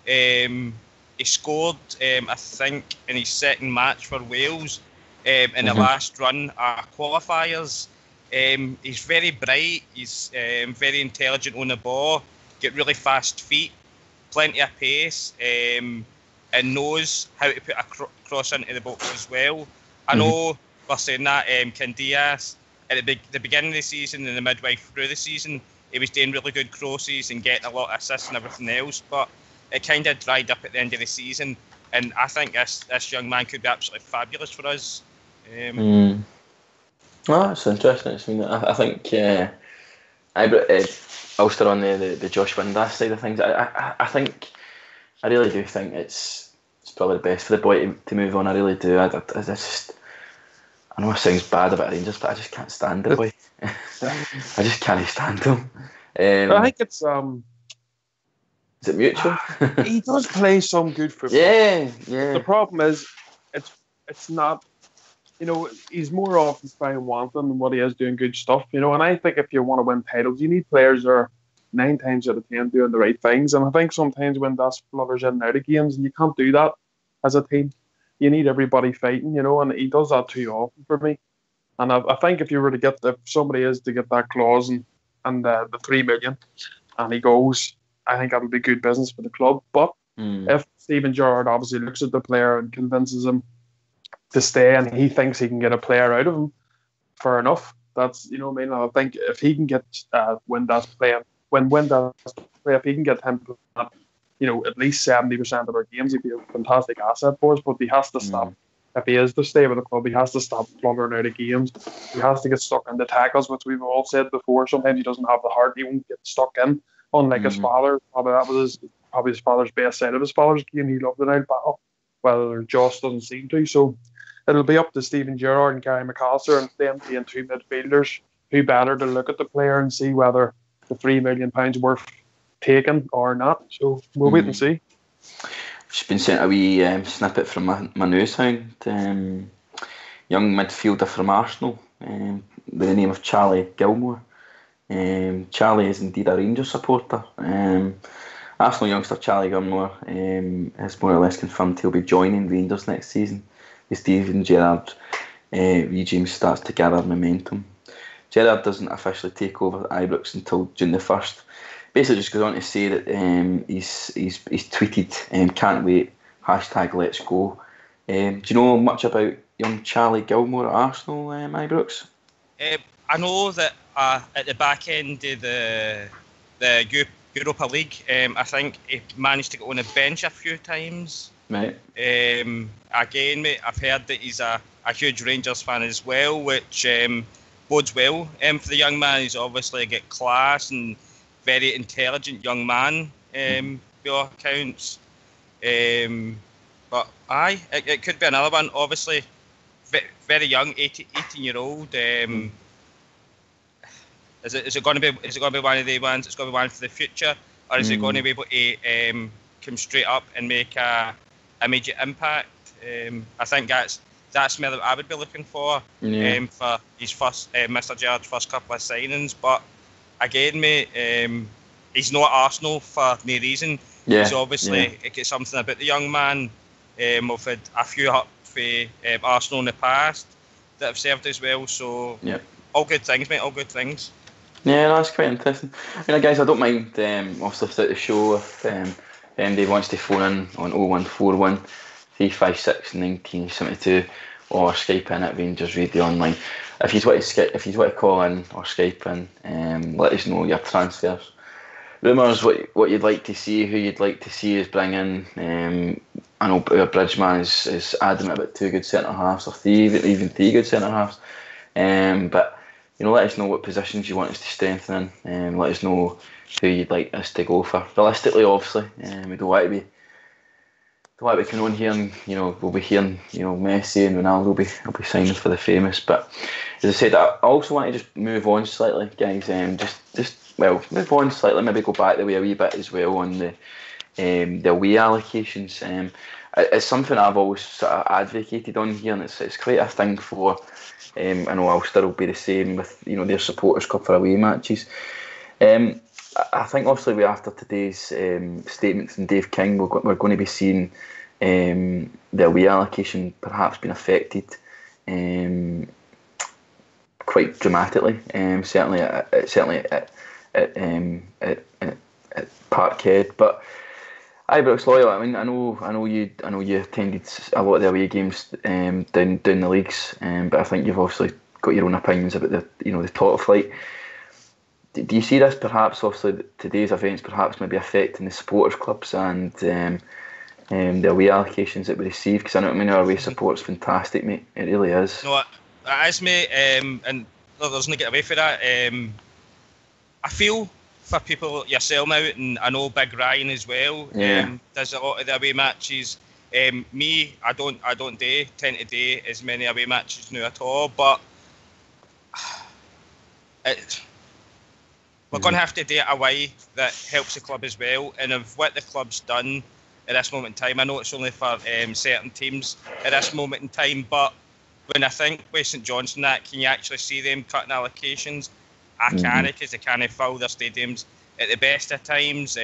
He scored, I think, in his second match for Wales in the last run at qualifiers. He's very bright, he's very intelligent on the ball, got really fast feet, plenty of pace, and knows how to put a cross into the box as well. I know we're saying that Candias at the beginning of the season and the midway through the season, he was doing really good crosses and getting a lot of assists and everything else, but it kind of dried up at the end of the season, and I think this young man could be absolutely fabulous for us. Oh, that's interesting. I think Ulster on the Josh Windass side of things. I really do think it's probably the best for the boy to move on. I really do. I know it sounds bad about Rangers, but I just can't stand the boy. I just can't stand him. I think it's is it mutual? He does play some good football. Yeah. The problem is, it's not. He's more often playing wanting than what he is doing good stuff. And I think if you want to win titles, you need players that are 9 times out of 10 doing the right things. And I think sometimes when that flutters in and out of games, and you can't do that as a team. You need everybody fighting, and he does that too often for me. And I think if you were to if somebody is to get that clause and the 3 million, and he goes, I think that would be good business for the club. But if Stephen Gerrard obviously looks at the player and convinces him to stay, and he thinks he can get a player out of him, fair enough. That's, what I mean. I think if he can get Windass playing, if he can get him at least 70% of our games, he'd be a fantastic asset for us. But he has to stop. If he is to stay with the club, he has to stop fluttering out of games. He has to get stuck into tackles, which we've all said before. Sometimes he doesn't have the heart. He won't get stuck in. Unlike his father, probably that was his father's best side of his father's game. He loved the Nile battle. Well, Joss doesn't seem to. So it'll be up to Stephen Gerrard and Gary McAllister and them being 2 midfielders who better to look at the player and see whether the £3 million worth taken or not. So we'll wait and see. Just been sent a wee snippet from my news hound, young midfielder from Arsenal, with the name of Charlie Gilmore. Charlie is indeed a Rangers supporter. Arsenal youngster Charlie Gilmore has more or less confirmed he'll be joining Rangers next season. The Steven Gerrard regime starts to gather momentum. Gerrard doesn't officially take over Ibrox until June the 1st. Basically just goes on to say that he's tweeted, can't wait, #let's go. Do you know much about young Charlie Gilmore at Arsenal, Ibrox? I know that at the back end of the Europa League, I think he managed to get on the bench a few times. Right. Again, mate, I've heard that he's a huge Rangers fan as well, which bodes well for the young man. He's obviously got class and very intelligent young man, by all accounts. But it could be another one. Obviously, very young, 18-year-old. Is it going to be one of the ones? It's going to be one for the future, or is it going to be able to come straight up and make a immediate impact? I think that's something that I would be looking for for his first Mr. Gerrard's first couple of signings. But again, mate, he's not at Arsenal for no reason. Yeah, He's obviously got something about the young man. We've had a few up for Arsenal in the past that have served as well. So all good things, mate. All good things. Yeah, that's quite interesting. I mean, guys, I don't mind obviously throughout the show if anybody wants to phone in on 0141 356 1972 or Skype in at RangersRadio.online. If you want to call in or Skype in, let us know your transfers, rumours, what you'd like to see, who you'd like to see us bring in. I know our Bridgeman is adamant about 2 good centre halves or 3 even 3 good centre halves. But let us know what positions you want us to strengthen in. Let us know who you'd like us to go for. Realistically, obviously, we don't want to be coming on here and we'll be hearing Messi and Ronaldo will be signing for the famous. But as I said, I also want to just move on slightly, guys. Move on slightly. Maybe go back the way a wee bit as well on the away allocations. It's something I've always sort of advocated on here, and it's quite a thing for. I know Ulster will be the same with their supporters club for away matches. I think obviously after today's statement from Dave King, we're going to be seeing the away allocation perhaps being affected quite dramatically. Certainly at Parkhead, but Ibrox Loyal. I mean, I know you attended a lot of the away games down the leagues, but I think you've obviously got your own opinions about the top flight. Do you see this perhaps, obviously today's events perhaps maybe affecting the supporters clubs and the away allocations that we receive? Because I know our away support's fantastic, mate. It really is. No, it is, mate. And there's no get away from that. I feel for people like yourself now, and I know Big Ryan as well. Does a lot of the away matches. Me, I don't tend to do as many away matches now at all. But we're going to have to do it a way that helps the club as well. And of what the club's done at this moment in time, I know it's only for certain teams at this moment in time, but when I think with St Johnstone, can you actually see them cutting allocations? I can, because they can't fill their stadiums at the best of times.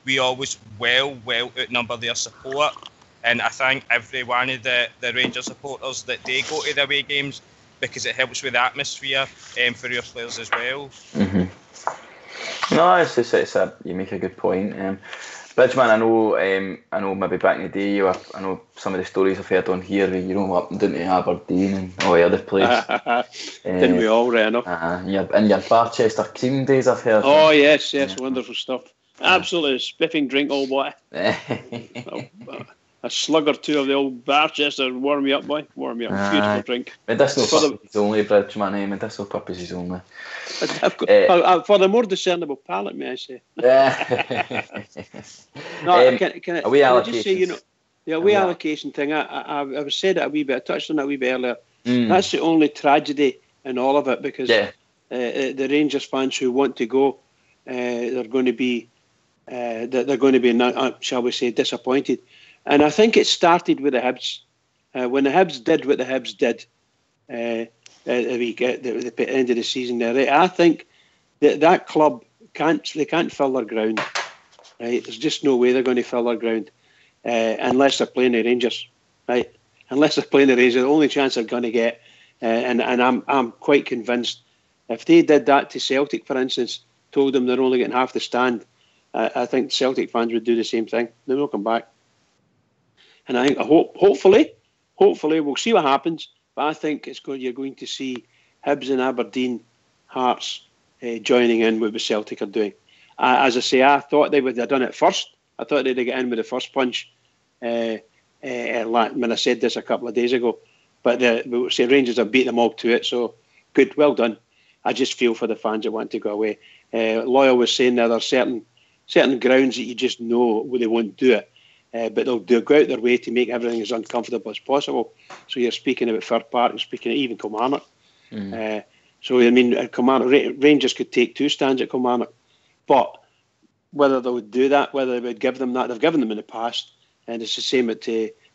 We always well outnumber their support, and I think every one of the Rangers supporters that they go to the away games, because it helps with the atmosphere for your players as well. No, it's you make a good point. Bridgeman, I know maybe back in the day, I know some of the stories I've heard on here, up and down to Aberdeen and all the other places. Didn't we all, right enough? In your Barchester cream days, I've heard. Oh, yes, wonderful stuff. Absolutely spiffing drink, old boy. A slug or two of the old Barchester, warm me up, boy. Warm me up. Beautiful drink. Medicinal purposes only, Bridgeman. Medicinal purposes only. For the more discernible palate, may I say? No, can I just say, the away allocation thing, I was said it a wee bit, I touched on it a wee bit earlier. That's the only tragedy in all of it, because the Rangers fans who want to go, they're going to be, shall we say, disappointed. And I think it started with the Hibs. When the Hibs did what the Hibs did at the end of the season there, I think that club can't fill their ground. Right? There's just no way they're going to fill their ground unless they're playing the Rangers. Right? Unless they're playing the Rangers, the only chance they're going to get, and I'm quite convinced, if they did that to Celtic, for instance, told them they're only getting half the stand, I think Celtic fans would do the same thing. They will come back. And I think, hopefully, we'll see what happens. But I think you're going to see Hibs and Aberdeen, Hearts joining in with what Celtic are doing. As I say, I thought they would have done it first. I thought they'd get in with the first punch when I said this a couple of days ago. But the Rangers have beat them all to it. So good, well done. I just feel for the fans that want to go away. Loyal was saying there are certain grounds that you just know they won't do it. But they'll go out their way to make everything as uncomfortable as possible. So you're speaking about Fir Park, you're speaking even Kilmarnock. So I mean, Rangers could take 2 stands at Kilmarnock, but whether they would do that, whether they would give them that, they've given them in the past, and it's the same at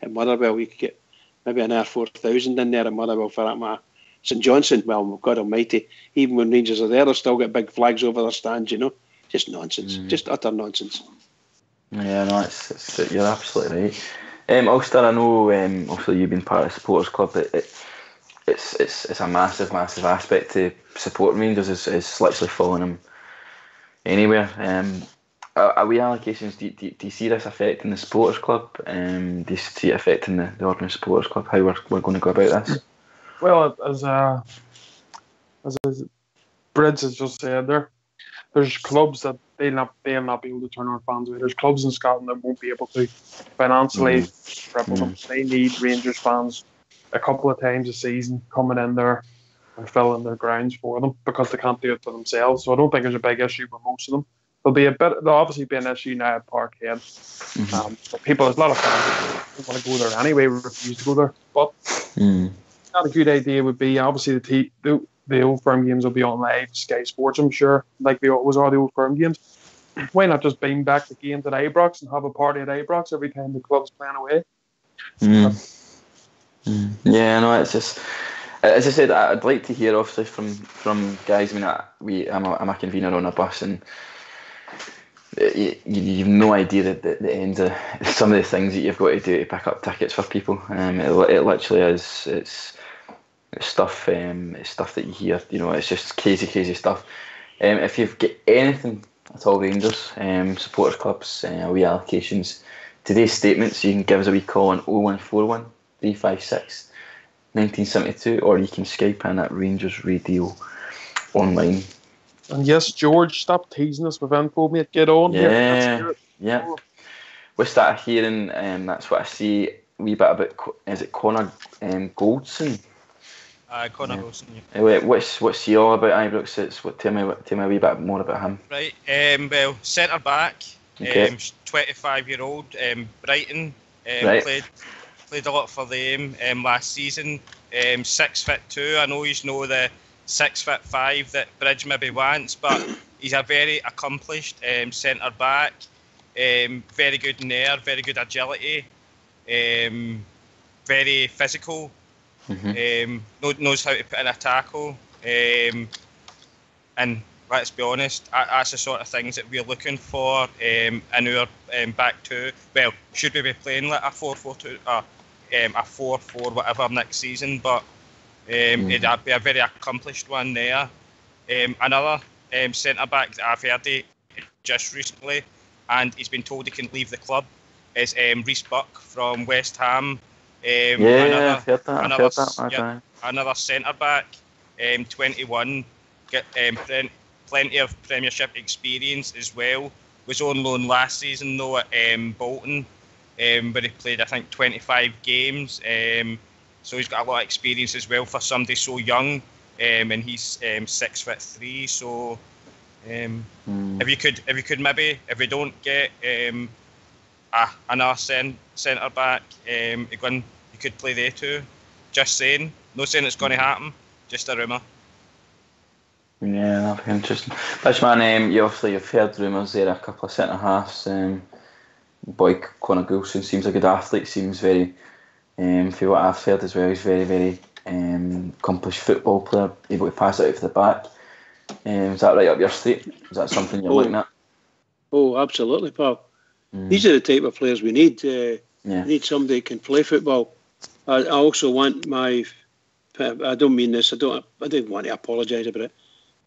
Motherwell. We could get maybe another 4,000 in there at Motherwell for that matter. St Johnstone, well, God Almighty, even when Rangers are there, they'll still get big flags over their stands. You just nonsense, just utter nonsense. Yeah, no, it's you're absolutely right. Ulster, I know. Obviously, you've been part of the supporters club. It's a massive aspect to supporting Rangers. Is literally following them anywhere. Are we allocations? Do you see this affecting the supporters club? Do you see it affecting the ordinary supporters club? How we're going to go about this? Well, as Brids has just said, there's clubs that they'll not be able to turn our fans away. There's clubs in Scotland that won't be able to financially cripple them. They need Rangers fans a couple of times a season coming in there and filling their grounds for them because they can't do it for themselves. So I don't think there's a big issue with most of them. There'll obviously be an issue now at Parkhead. But there's a lot of fans who want to go there anyway, refuse to go there. But not a good idea would be, obviously, the Old Firm games will be on live Sky Sports, I'm sure, like they always are, the Old Firm games. Why not just beam back the games at Ibrox and have a party at Ibrox every time the club's playing away? Yeah, no, it's just, as I said, I'd like to hear obviously from guys. I mean, I'm a convener on a bus, and you've no idea the ends of some of the things that you've got to do to pick up tickets for people. It literally is. It's stuff. It's stuff that you hear. It's just crazy stuff. If you've got anything at all, Rangers, supporters clubs, wee allocations, today's statements, you can give us a wee call on 0141 356 1972, or you can Skype in at RangersRadio.online. And yes, George, stop teasing us with info, mate. Get on here. Yeah. We started hearing, that's what I see, a wee bit about, is it Connor Goldson? Connor Goldson, yeah. What's he all about, Ibrox? Tell me a wee bit more about him. Right, well, centre back, okay. 25-year-old, Brighton, right. Played a lot for them last season. 6'2". I know he's no the 6'5" that Bridge maybe wants, but he's a very accomplished centre back. Very good in there, very good agility, very physical. Knows how to put in a tackle, and let's be honest, that's the sort of things that we're looking for in our back two. Well, should we be playing like a 4-4-2, a 4-4 whatever next season? But it'd be a very accomplished one there. Another centre back that I've heard just recently, and he's been told he can leave the club, is Reece Buck from West Ham. I've heard that. Another centre back, 21, get plenty of Premiership experience as well. Was on loan last season though at Bolton, where he played I think 25 games. So he's got a lot of experience as well for somebody so young, and he's 6'3". So if you could maybe, if we don't get another centre back, you could play they two. Just saying, no saying it's going to happen. Just a rumour. Yeah, that'd be interesting. Dutchman, you've heard rumours there, a couple of centre halves. Connor Goulson seems a good athlete. Seems very, for what I've heard as well, he's very, very accomplished football player, able to pass it out for the back. Is that right up your street? Is that something you're looking at? Oh, absolutely, pal. These are the type of players we need. We need somebody who can play football. I also want I don't mean this. I didn't want to apologise about it,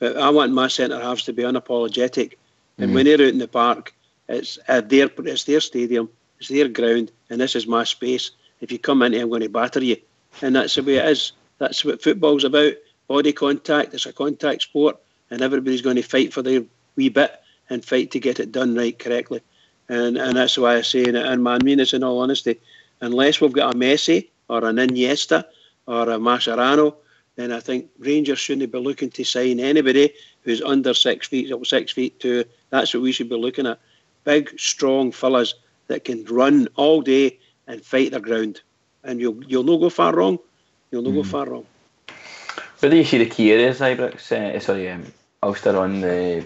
but I want my centre halves to be unapologetic. And when they're out in the park, it's their stadium, it's their ground, and this is my space. If you come in here, I'm going to batter you, and that's the way it is. That's what football's about. Body contact. It's a contact sport, and everybody's going to fight for their wee bit and fight to get it done right correctly. And that's why I say, and man, I mean this in all honesty, unless we've got a Messi or an Iniesta or a Mascherano, then I think Rangers shouldn't be looking to sign anybody who's under 6 feet, 6'2". That's what we should be looking at. Big, strong fellas that can run all day and fight their ground. And you'll not go far wrong. You'll not go far wrong. Where do you see the key areas, Ibrox? Ulster on the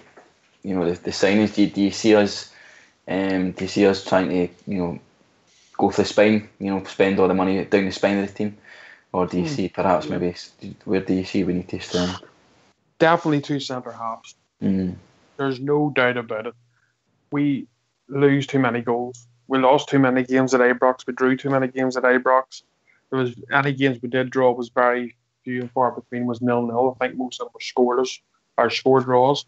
signings. Do you see us? Do you see us trying to go for the spine? Spend all the money down the spine of the team, or do you see perhaps maybe where do you see we need to strengthen? Definitely two centre halves. There's There's no doubt about it. We lose too many goals. We lost too many games at Ibrox. We drew too many games at Ibrox. There was any games we did draw was very few and far between. Was 0-0. I think most of them were scoreless or score draws.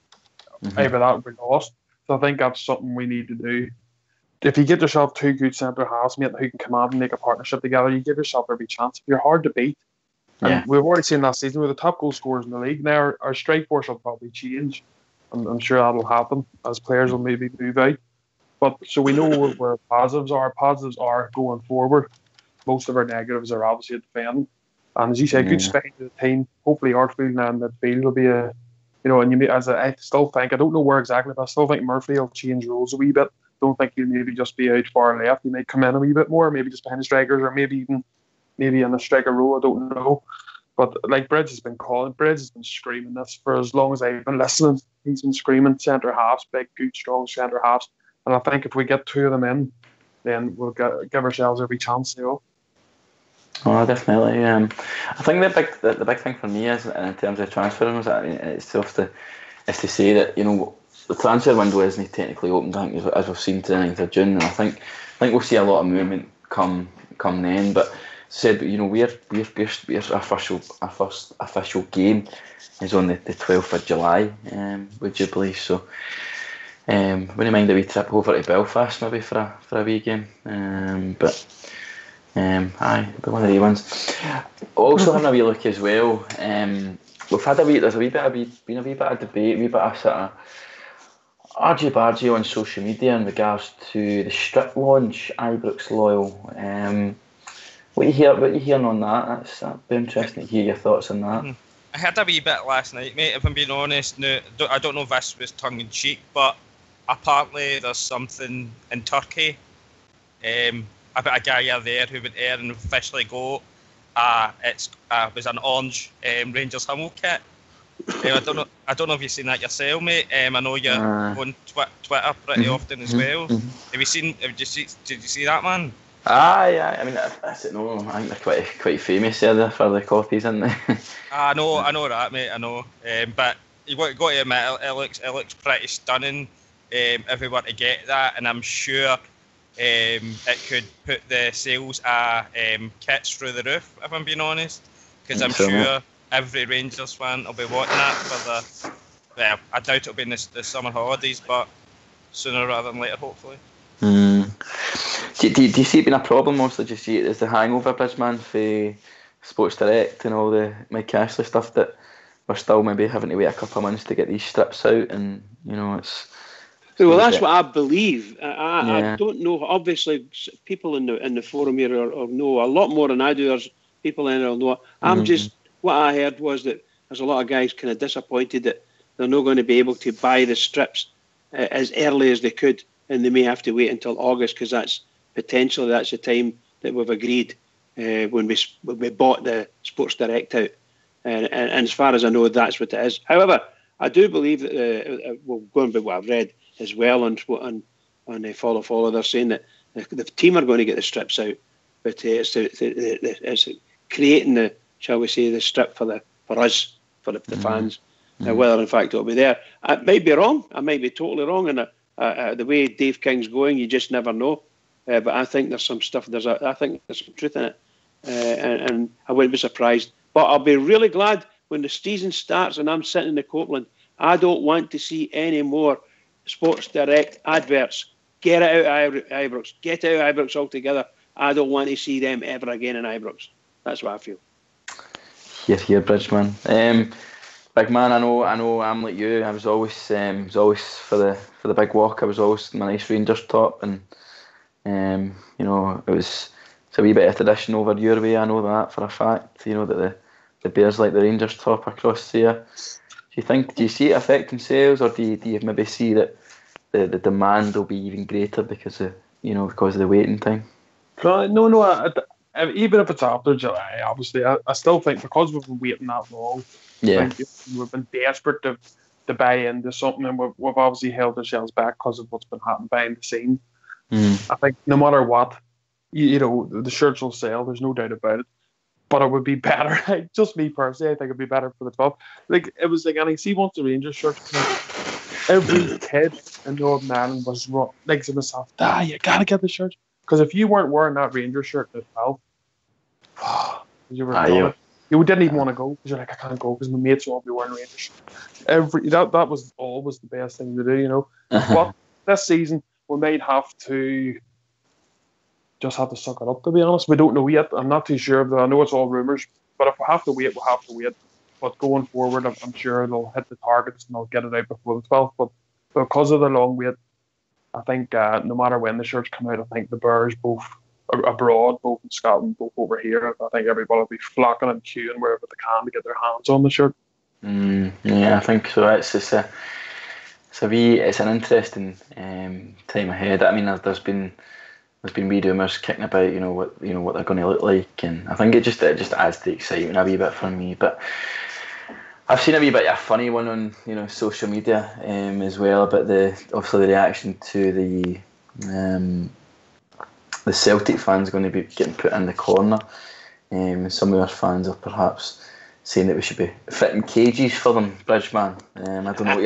Over that we lost. So I think that's something we need to do. If you get yourself two good centre halves, mate, who can come out and make a partnership together, you give yourself every chance. You're hard to beat. Yeah. And we've already seen last season with the top goal scorers in the league. Now our strike force will probably change. I'm sure that'll happen as players will maybe move out. But so we know where positives are. Positives are going forward. Most of our negatives are obviously at defending. And as you say, good spec to the team. Hopefully Artfield and midfield will be a, and I still think, I don't know where exactly, but I still think Murphy will change roles a wee bit. Don't think he'll maybe just be out far left. He may come in a wee bit more, maybe just behind the strikers, or maybe in the striker role. I don't know. But like Bridge has been screaming this for as long as I've been listening. He's been screaming centre halves, big, good, strong centre halves. And I think if we get two of them in, then we'll give ourselves every chance. Oh, definitely. I think the big thing for me is, in terms of transferring, it's tough to say that the transfer window isn't technically opened. I think as we've seen to the 9th of June, and I think we'll see a lot of movement come then. But said, our first official game is on the 12th of July. Would you believe so? Wouldn't mind a wee trip over to Belfast maybe for a wee game. But it'll be one of the ones. Also having a wee look as well. We've had been a wee bit of debate, a wee bit of sort of argy-bargy on social media in regards to the strip launch, Ibrox Loyal. What are you hearing on that? That'd be interesting to hear your thoughts on that. I heard a wee bit last night, mate, if I'm being honest. No, I don't know if this was tongue-in-cheek, but apparently there's something in Turkey about a guy there who went there and officially got it was an orange Rangers Hummel kit. I don't know if you've seen that yourself, mate. I know you're on Twitter pretty often as well. Have you seen? Did you see that, man? Yeah. I mean, I don't know. I think they're quite famous there for the copies, aren't they? I know that, mate. I know. But you got to admit, it looks pretty stunning. If we were to get that, and I'm sure it could put the sales of kits through the roof. If I'm being honest, because I'm sure every Rangers fan will be wanting that for the. Well, I doubt it'll be in the summer holidays, but sooner rather than later, hopefully. Do you see it being a problem? Mostly, do you see it as the hangover, Bridgeman, for Sports Direct and all the Mike Ashley stuff, that we're still maybe having to wait a couple of months to get these strips out, and it's. Well, that's what I believe. I don't know. Obviously, people in the forum here or know a lot more than I do. There's people in there who know. I'm just, what I heard was that there's a lot of guys kind of disappointed that they're not going to be able to buy the strips as early as they could, and they may have to wait until August, because that's the time that we've agreed when we bought the Sports Direct out. And as far as I know, that's what it is. However, I do believe that going by what I've read as well on Follow, they're saying that the team are going to get the strips out, but it's creating the, shall we say, the strip for us, for the fans. Whether in fact it'll be there, I might be wrong. I might be totally wrong, and the way Dave King's going, you just never know. But I think there's some stuff. I think there's some truth in it, and I wouldn't be surprised. But I'll be really glad when the season starts and I'm sitting in the Copeland. I don't want to see any more Sports Direct adverts. Get it out of Ibrox. Get it out of Ibrox altogether. I don't want to see them ever again in Ibrox. That's what I feel. Here, Bridgeman. Big man, I know. I'm like you. I was always for the big walk. I was always my nice Rangers top, and it's a wee bit of tradition over your way. I know that for a fact. That the Bears like the Rangers top across here. Do you see it affecting sales, or do you maybe see that the demand will be even greater because of the waiting time? No. Even if it's after July, obviously, I still think, because we've been waiting that long, we've been desperate to buy into something, and we've obviously held ourselves back because of what's been happening behind the scenes. I think no matter what, the shirts will sell. There's no doubt about it. But it would be better. Just me personally, I think it'd be better for the club. Like, it was like, and I see once the Rangers shirts come out, every kid in Northern Ireland was like to myself, you gotta get the shirt. Because if you weren't wearing that Rangers shirt at 12, you were you didn't even want to go because you're like, I can't go because my mates won't be wearing Rangers shirt. That was always the best thing to do, you know. But this season we might have to suck it up, to be honest. We don't know yet. I'm not too sure, but I know it's all rumours. But if we have to wait, we'll have to wait. But going forward, I'm sure they'll hit the targets and they'll get it out before the 12th. But because of the long wait, I think no matter when the shirts come out, I think the Bears, both abroad, both in Scotland, both over here, I think everybody will be flocking and queuing wherever they can to get their hands on the shirt. Yeah, I think so. It's an interesting time ahead. I mean, there's been wee rumours kicking about, what they're going to look like, and I think it just adds to the excitement a wee bit for me. But I've seen a wee bit of a funny one on social media as well about obviously the reaction to the Celtic fans going to be getting put in the corner. Some of our fans are perhaps saying that we should be fitting cages for them, Bridgeman. I don't know what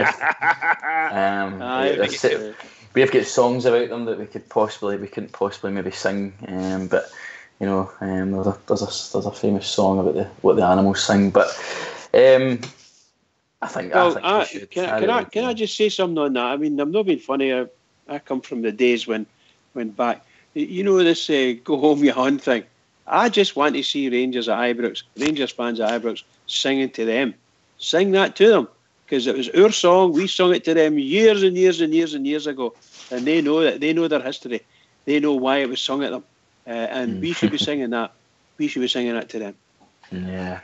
you're. We've got songs about them that we couldn't possibly maybe sing, but there's a famous song about what the animals sing. But I think we should. Can I just say something on that? I mean, I'm not being funny. I come from the days when back. This go home you hunt thing. I just want to see Rangers fans at Ibrox singing to them. Sing that to them. Because it was our song, we sung it to them years and years and years and years ago, and they know their history, they know why it was sung at them, and we should be singing that. We should be singing that to them. Yeah,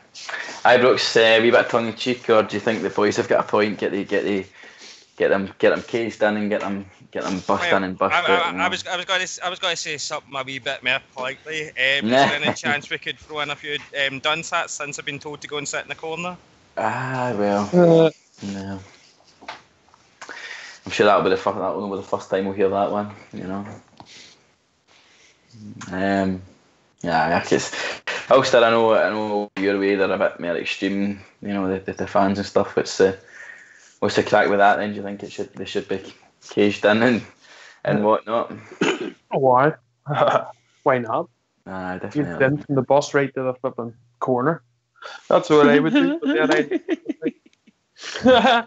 Ibrox, a wee bit of tongue in cheek, or do you think the boys have got a point? Get them cased in and get them bust in and bust out. I was going to say something a wee bit more politely. Is there any chance we could throw in a few Dunsats since I've been told to go and sit in the corner? Well. No. I'm sure that'll be the first time we'll hear that one, Yeah, Ulster, I know your way, they're a bit more extreme, the fans and stuff. What's the crack with that then? Do you think they should be caged in and whatnot? Why? Why not? Definitely. You've been from the bus right to the flipping corner. That's what I would do. But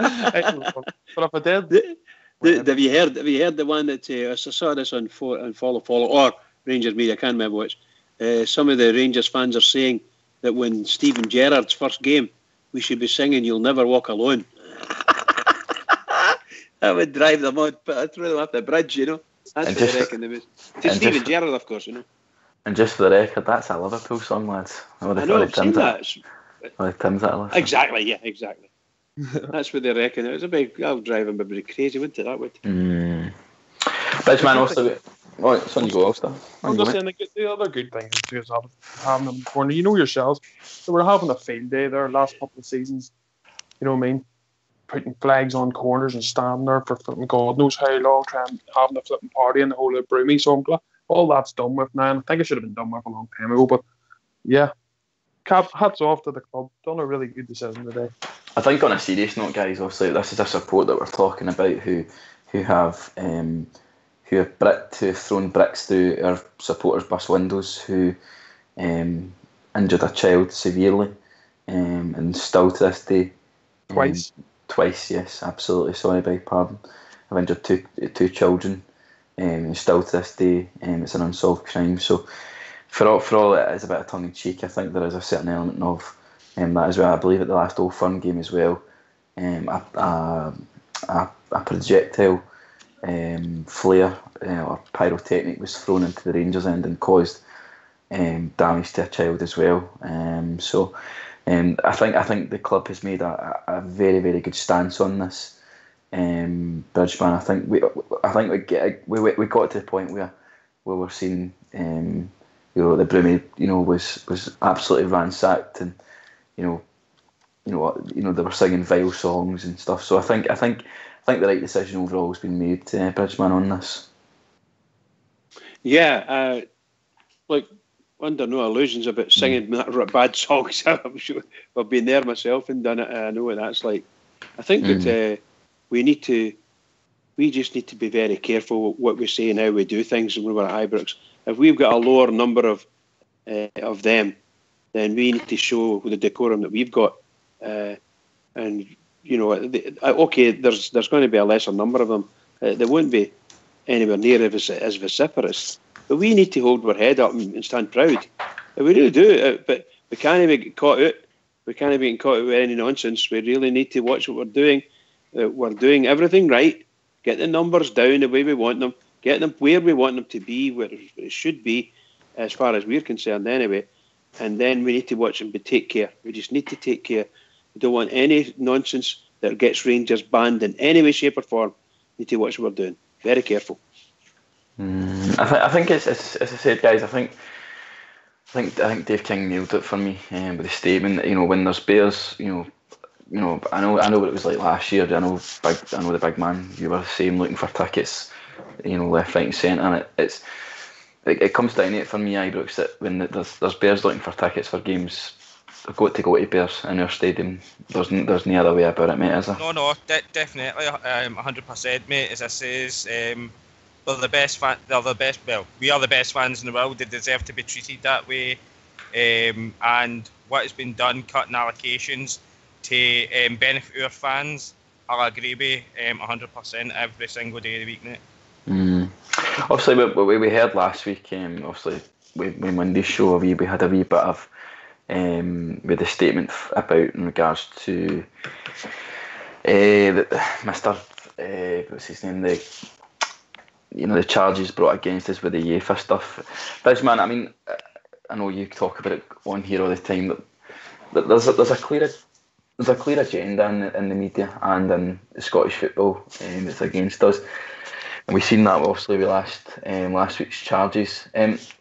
if I did, have you heard the one that I saw this on Follow or Rangers Media? I can't remember which. Some of the Rangers fans are saying that when Stephen Gerrard's first game, we should be singing "You'll Never Walk Alone." That would drive them on, but I'd throw them off the bridge, That's what I reckon they was. To Stephen Gerrard, of course, And just for the record, that's a Liverpool song, lads. I know, I've seen that. Exactly, yeah, exactly. That's what they reckon. It was a big. I'll drive them a bit crazy, wouldn't it? That would. Bridgeman also. Right, so you go, Ulster. I'm just saying the other good thing is having them in the corner. You know yourselves, they were having a field day there last couple of seasons. You know what I mean? Putting flags on corners and standing there for flipping God knows how long, having a flipping party in the whole of Broomy. So I'm glad all that's done with now. I think it should have been done with a long time ago, but yeah. Hats off to the club. Done a really good decision today. I think on a serious note, guys, obviously this is a support that we're talking about who have thrown bricks through our supporters' bus windows, who injured a child severely, and still to this day. Twice, yes, absolutely. Sorry, beg pardon. I've injured two children, and still to this day, it's an unsolved crime. So. For all it is a bit of tongue in cheek, I think there is a certain element of that as well. I believe at the last Old Firm game as well, a projectile flare or pyrotechnic was thrown into the Rangers end and caused damage to a child as well. So I think the club has made a very, very good stance on this. Bridgeman, I think we got to the point where we're seeing. The Broomy, was absolutely ransacked, and they were singing vile songs and stuff. So I think the right decision overall has been made, Bridgeman, on this. Yeah, under no illusions about singing bad songs. I'm sure I've been there myself and done it. I know what that's like. I think that we just need to be very careful what we say and how we do things when we're at Ibrox. If we've got a lower number of them, then we need to show the decorum that we've got. And okay, there's going to be a lesser number of them. There won't be anywhere near as vociferous. But we need to hold our head up and stand proud. And we really do. But we can't be caught out. We can't be caught out with any nonsense. We really need to watch what we're doing. We're doing everything right. Get the numbers down the way we want them. Get them where we want them to be, where it should be, as far as we're concerned anyway. And then we need to watch them, but take care. We just need to take care. We don't want any nonsense that gets Rangers banned in any way, shape or form. We need to watch what we're doing. Very careful. I think it's as I said, guys. I think Dave King nailed it for me with the statement that when there's bears, I know what it was like last year. I know the big man. You were saying looking for tickets, left, right, and centre, and it comes down to it for me, Ibrox, that when there's bears looking for tickets for games, they've got to go to bears in our stadium. There's no other way about it, mate, is there? No, definitely, 100%, mate. As I says, they're the best. Well, we are the best fans in the world. They deserve to be treated that way. And what has been done, cutting allocations to benefit our fans, I'll agree with 100% every single day of the week, mate. Obviously, what we heard last week, obviously, when Monday's show, we had a wee bit of with the statement about in regards to Mr. What's his name? The charges brought against us with the UEFA stuff. But man, I mean, I know you talk about it on here all the time. But there's a clear agenda in the media and in Scottish football that's against us. And we've seen that obviously with last week's charges.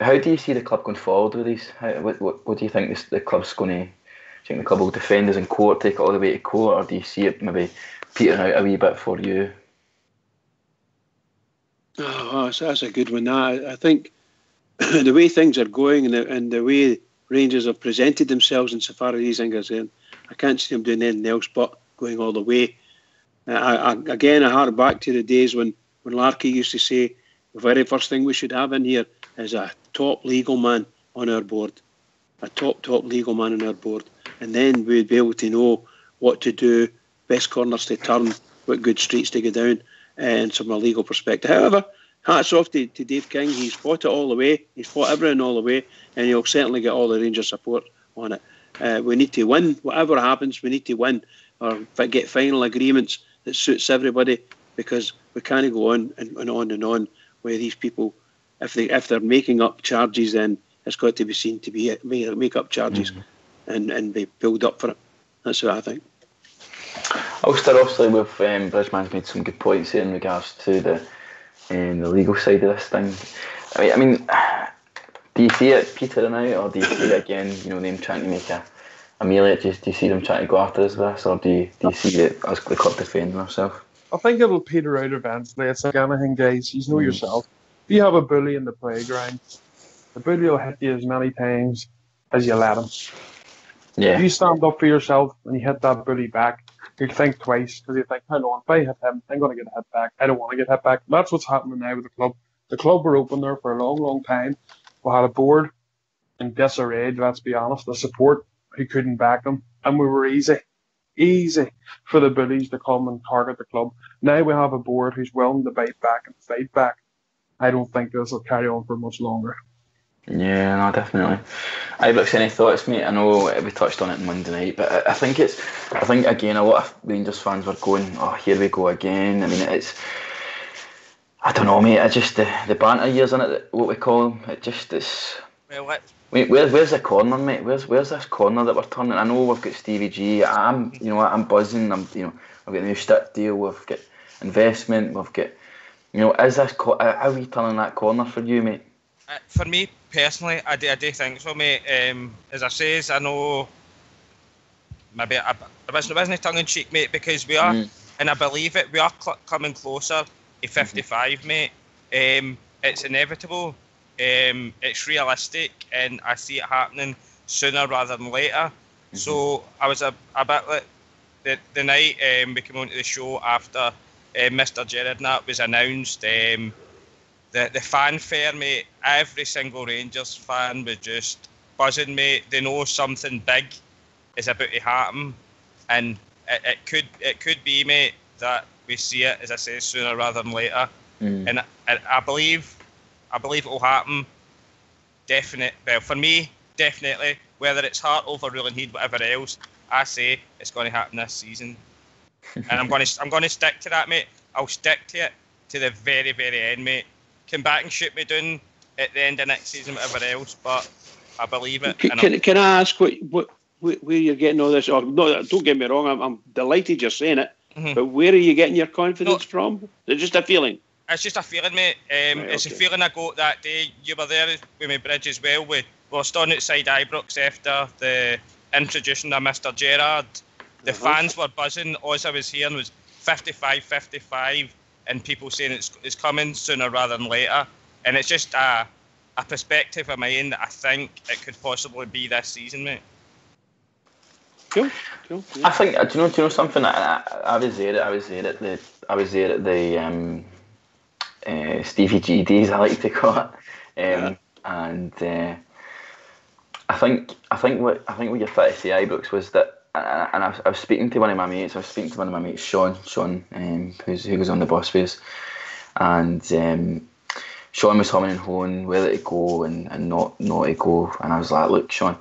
How do you see the club going forward with these? What do you think the club's going to? Do you think the club will defend us in court, take it all the way to court, or do you see it maybe petering out a wee bit for you? Oh, that's a good one. I think the way things are going and the way Rangers have presented themselves insofar as these things are concerned, I can't see them doing anything else but going all the way. I hark back to the days when Larky used to say the very first thing we should have in here is a top legal man on our board. A top legal man on our board. And then we'd be able to know what to do, best corners to turn, what good streets to go down, and from a legal perspective. However, hats off to Dave King. He's fought it all the way. He's fought everything all the way, and he'll certainly get all the Rangers support on it. We need to win. Whatever happens, we need to win or get final agreements that suits everybody, because we can't go on and on with these people. If they're making up charges, then it's got to be seen to be make up charges and be pulled up for it. That's what I think. Ulster, obviously, with Bridgman's made some good points here in regards to the legal side of this thing. I mean, do you see it petering out, or do you see it again? Them trying to make a meal out? Do you see them trying to go after us with this, or do you see it as the club defending ourselves? I think it'll peter out eventually. It's like anything, guys. You know yourself. If you have a bully in the playground, the bully will hit you as many times as you let him. Yeah. If you stand up for yourself and you hit that bully back, you think twice, because you think, hang on, if I hit him, I'm going to get hit back. I don't want to get hit back. That's what's happening now with the club. The club were open there for a long, long time. We had a board in disarray, let's be honest, the support who couldn't back them, and we were easy for the bullies to come and target the club. Now we have a board who's willing to bite back and fight back. I don't think this will carry on for much longer. Yeah, no, definitely. Ibrox, any thoughts, mate? I know we touched on it on Monday night, but I think again a lot of Rangers fans were going, oh, here we go again. I mean, I don't know, mate. It's just the banter years, isn't it? What we call them. It's. Where's the corner, mate? Where's this corner that we're turning? I know we've got Stevie G. I'm buzzing. I've got a new stick deal. We've got investment. We've got, is this? Are we turning that corner for you, mate? For me personally, I do think so, mate. As I says, I know maybe I wasn't tongue in cheek, mate, because we are, and I believe it, we are coming closer to 55, mate. It's inevitable. It's realistic, and I see it happening sooner rather than later. So I was a bit like the night we came onto the show after Mr. Gerrard and that was announced, the fanfare, mate, every single Rangers fan was just buzzing, mate. They know something big is about to happen, and it could be, mate, that we see it, as I say, sooner rather than later. And I believe it will happen. Well, for me, definitely. Whether it's Hart overruling Heed, whatever else, I say it's going to happen this season, and I'm going to stick to that, mate. I'll stick to it to the very, very end, mate. Come back and shoot me down at the end of next season, whatever else, but I believe it. Can I ask where you're getting all this? Oh, no, don't get me wrong. I'm delighted you're saying it, but where are you getting your confidence from? Is it just a feeling? It's just a feeling, mate. It's a feeling I got that day. You were there with my bridge as well. We were standing outside Ibrox after the introduction of Mr. Gerrard. The fans were buzzing. All I was hearing was 55-55, and people saying it's coming sooner rather than later. And it's just a perspective of mine that I think it could possibly be this season, mate. Cool. Yeah. I think. Do you know something? I was there at the Stevie G Ds, I like to call it, and I think what you're trying to say, Ibrox, was that, and I was speaking to one of my mates. Sean, who was on the bus with us, and Sean was humming and hawing whether to go and not to go, and I was like, look, Sean,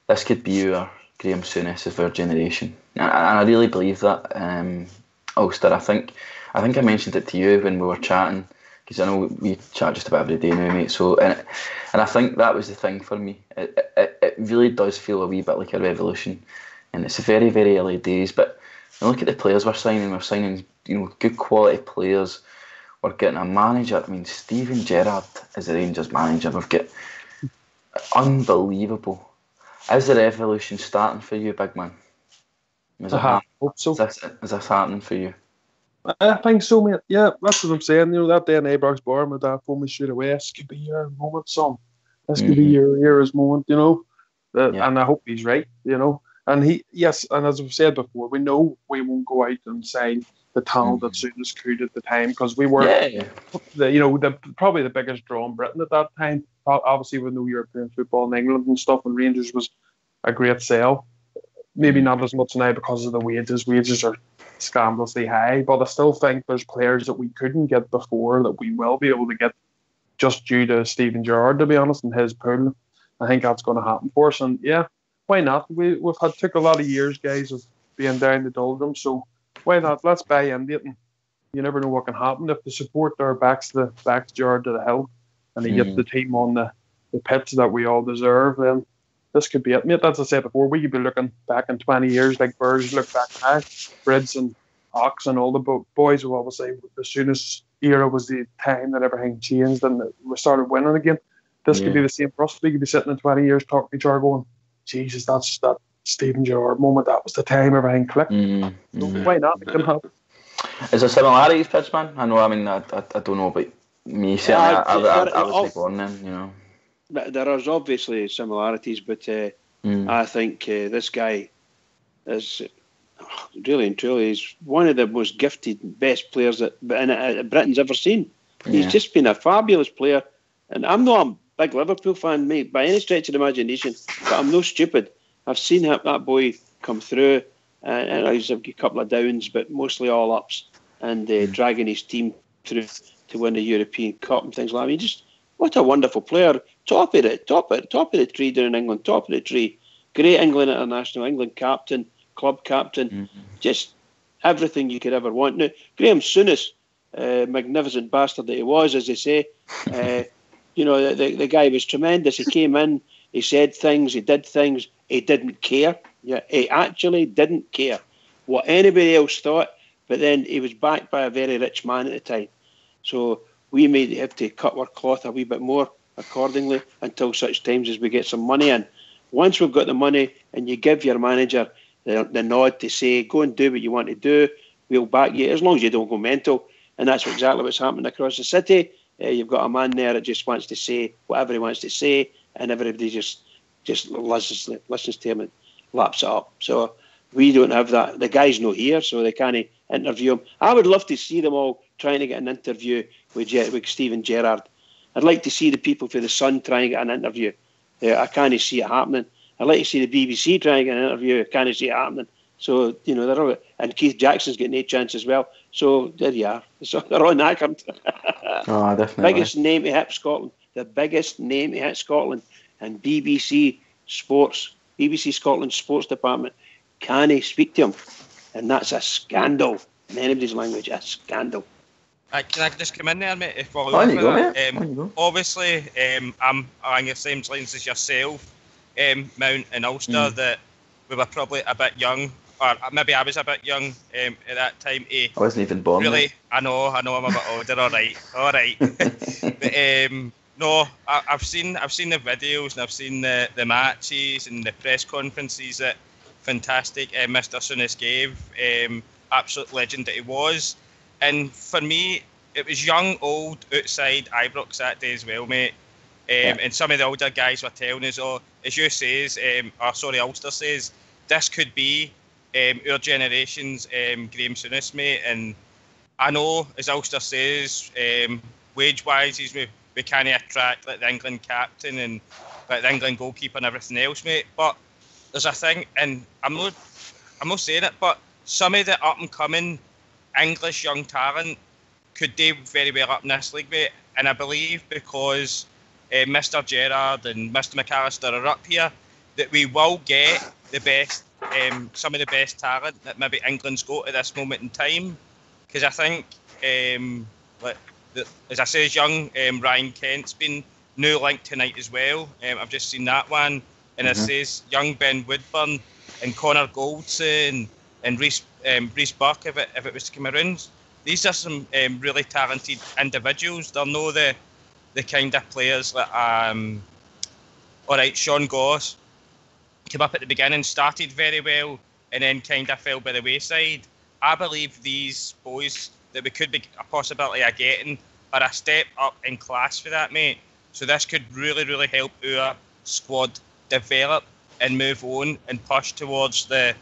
this could be our Graham Souness of our generation, and I really believe that. Ulster, I think I mentioned it to you when we were chatting, because I know we chat just about every day now, mate. So, and I think that was the thing for me. It really does feel a wee bit like a revolution, and it's very, very early days. But look at the players we're signing. We're signing, good quality players. We're getting a manager. I mean, Steven Gerrard is the Rangers manager. We've got unbelievable. Is the revolution starting for you, big man? I hope so. Is this happening for you? I think so, mate. Yeah, that's what I'm saying. That day in Ibrox Bar with that phone me straight away. This could be your moment, son. This could be your hero's moment, And I hope he's right, And and as I've said before, we know we won't go out and sign the talent that Souness could at the time, because we were, probably the biggest draw in Britain at that time. Obviously, with no European football in England and stuff, and Rangers was a great sell. Maybe not as much now because of the wages. Wages are scandalously high, but I still think there's players that we couldn't get before that we will be able to get just due to Steven Gerrard, to be honest, and his pool. I think that's going to happen for us, and why not? We've took a lot of years, guys, of being down the doldrums, so why not? Let's buy into it, and you never know what can happen. If the support there backs Gerrard to the hill, and he gets the team on the pitch that we all deserve, then this could be it, mate. As I said before, we could be looking back in 20 years like birds look back now. Brids and Ox and all the boys will always say the Souness era was the time that everything changed and we started winning again. This could be the same for us. We could be sitting in 20 years talking to each other going, Jesus, that's that Steven Gerrard moment. That was the time everything clicked. So why not? It can happen. Is there similarities, Pitchman? I know, I don't know about me certainly. I was born then, There is obviously similarities, but I think this guy is really and truly is one of the most gifted, best players that Britain's ever seen. He's just been a fabulous player, and I'm not a big Liverpool fan, mate, by any stretch of the imagination, but I'm no stupid. I've seen that boy come through, and he's a couple of downs, but mostly all ups, and dragging his team through to win the European Cup and things like that. Just what a wonderful player. Top of the tree down in England, top of the tree. Great England international, England captain, club captain, just everything you could ever want. Now, Graham Souness, magnificent bastard that he was, as they say, the guy was tremendous. He came in, he said things, he did things, he didn't care. Yeah, he actually didn't care what anybody else thought, but then he was backed by a very rich man at the time. So we may have to cut our cloth a wee bit more accordingly until such times as we get some money in. Once we've got the money and you give your manager the nod to say, go and do what you want to do, we'll back you, as long as you don't go mental. And that's exactly what's happening across the city. You've got a man there that just wants to say whatever he wants to say, and everybody just listens to him and laps it up. So We don't have that. The guy's not here, so they can't interview him. I would love to see them all trying to get an interview with Steven Gerrard. I'd like to see the people for the Sun trying to get an interview. I can't see it happening. I'd like to see the BBC trying to get an interview. I can't see it happening. So, they're all, and Keith Jackson's getting a chance as well. So, there you are. So they're on that. Oh, definitely. Biggest name to hit Scotland. The biggest name to hit Scotland. And BBC Scotland Sports Department can't speak to him. And that's a scandal. In anybody's language, a scandal. Can I just come in there, mate? If on you go, mate. Obviously, I'm along the same lines as yourself, Mount and Ulster, that we were probably a bit young, or maybe I was a bit young at that time. I wasn't even born. Really, mate. I know, I'm a bit older. All right. But no, I've seen the videos and I've seen the matches and the press conferences that fantastic Mr. Souness gave. Absolute legend that he was. And for me, it was young, old, outside Ibrox that day as well, mate. And some of the older guys were telling us, as you says, Ulster says, this could be our generation's Graham Souness, mate. And I know, as Ulster says, wage-wise, we can't attract like the England captain and like the England goalkeeper and everything else, mate. But there's a thing, and I'm not saying it, but some of the up-and-coming English young talent could do very well up in this league, mate. And I believe because Mr. Gerrard and Mr. McAllister are up here, that we will get the best, some of the best talent that maybe England's got at this moment in time. Because I think, as I say, young Ryan Kent's been new linked tonight as well. I've just seen that one. And it says young Ben Woodburn and Connor Goldson and Rhys Burke, if it was to come around. These are some really talented individuals. They're no the kind of players like, Sean Goss came up at the beginning, started very well, and then kind of fell by the wayside. I believe these boys that we could be a possibility of getting are a step up in class for that, mate. So this could really, really help our squad develop and move on and push towards the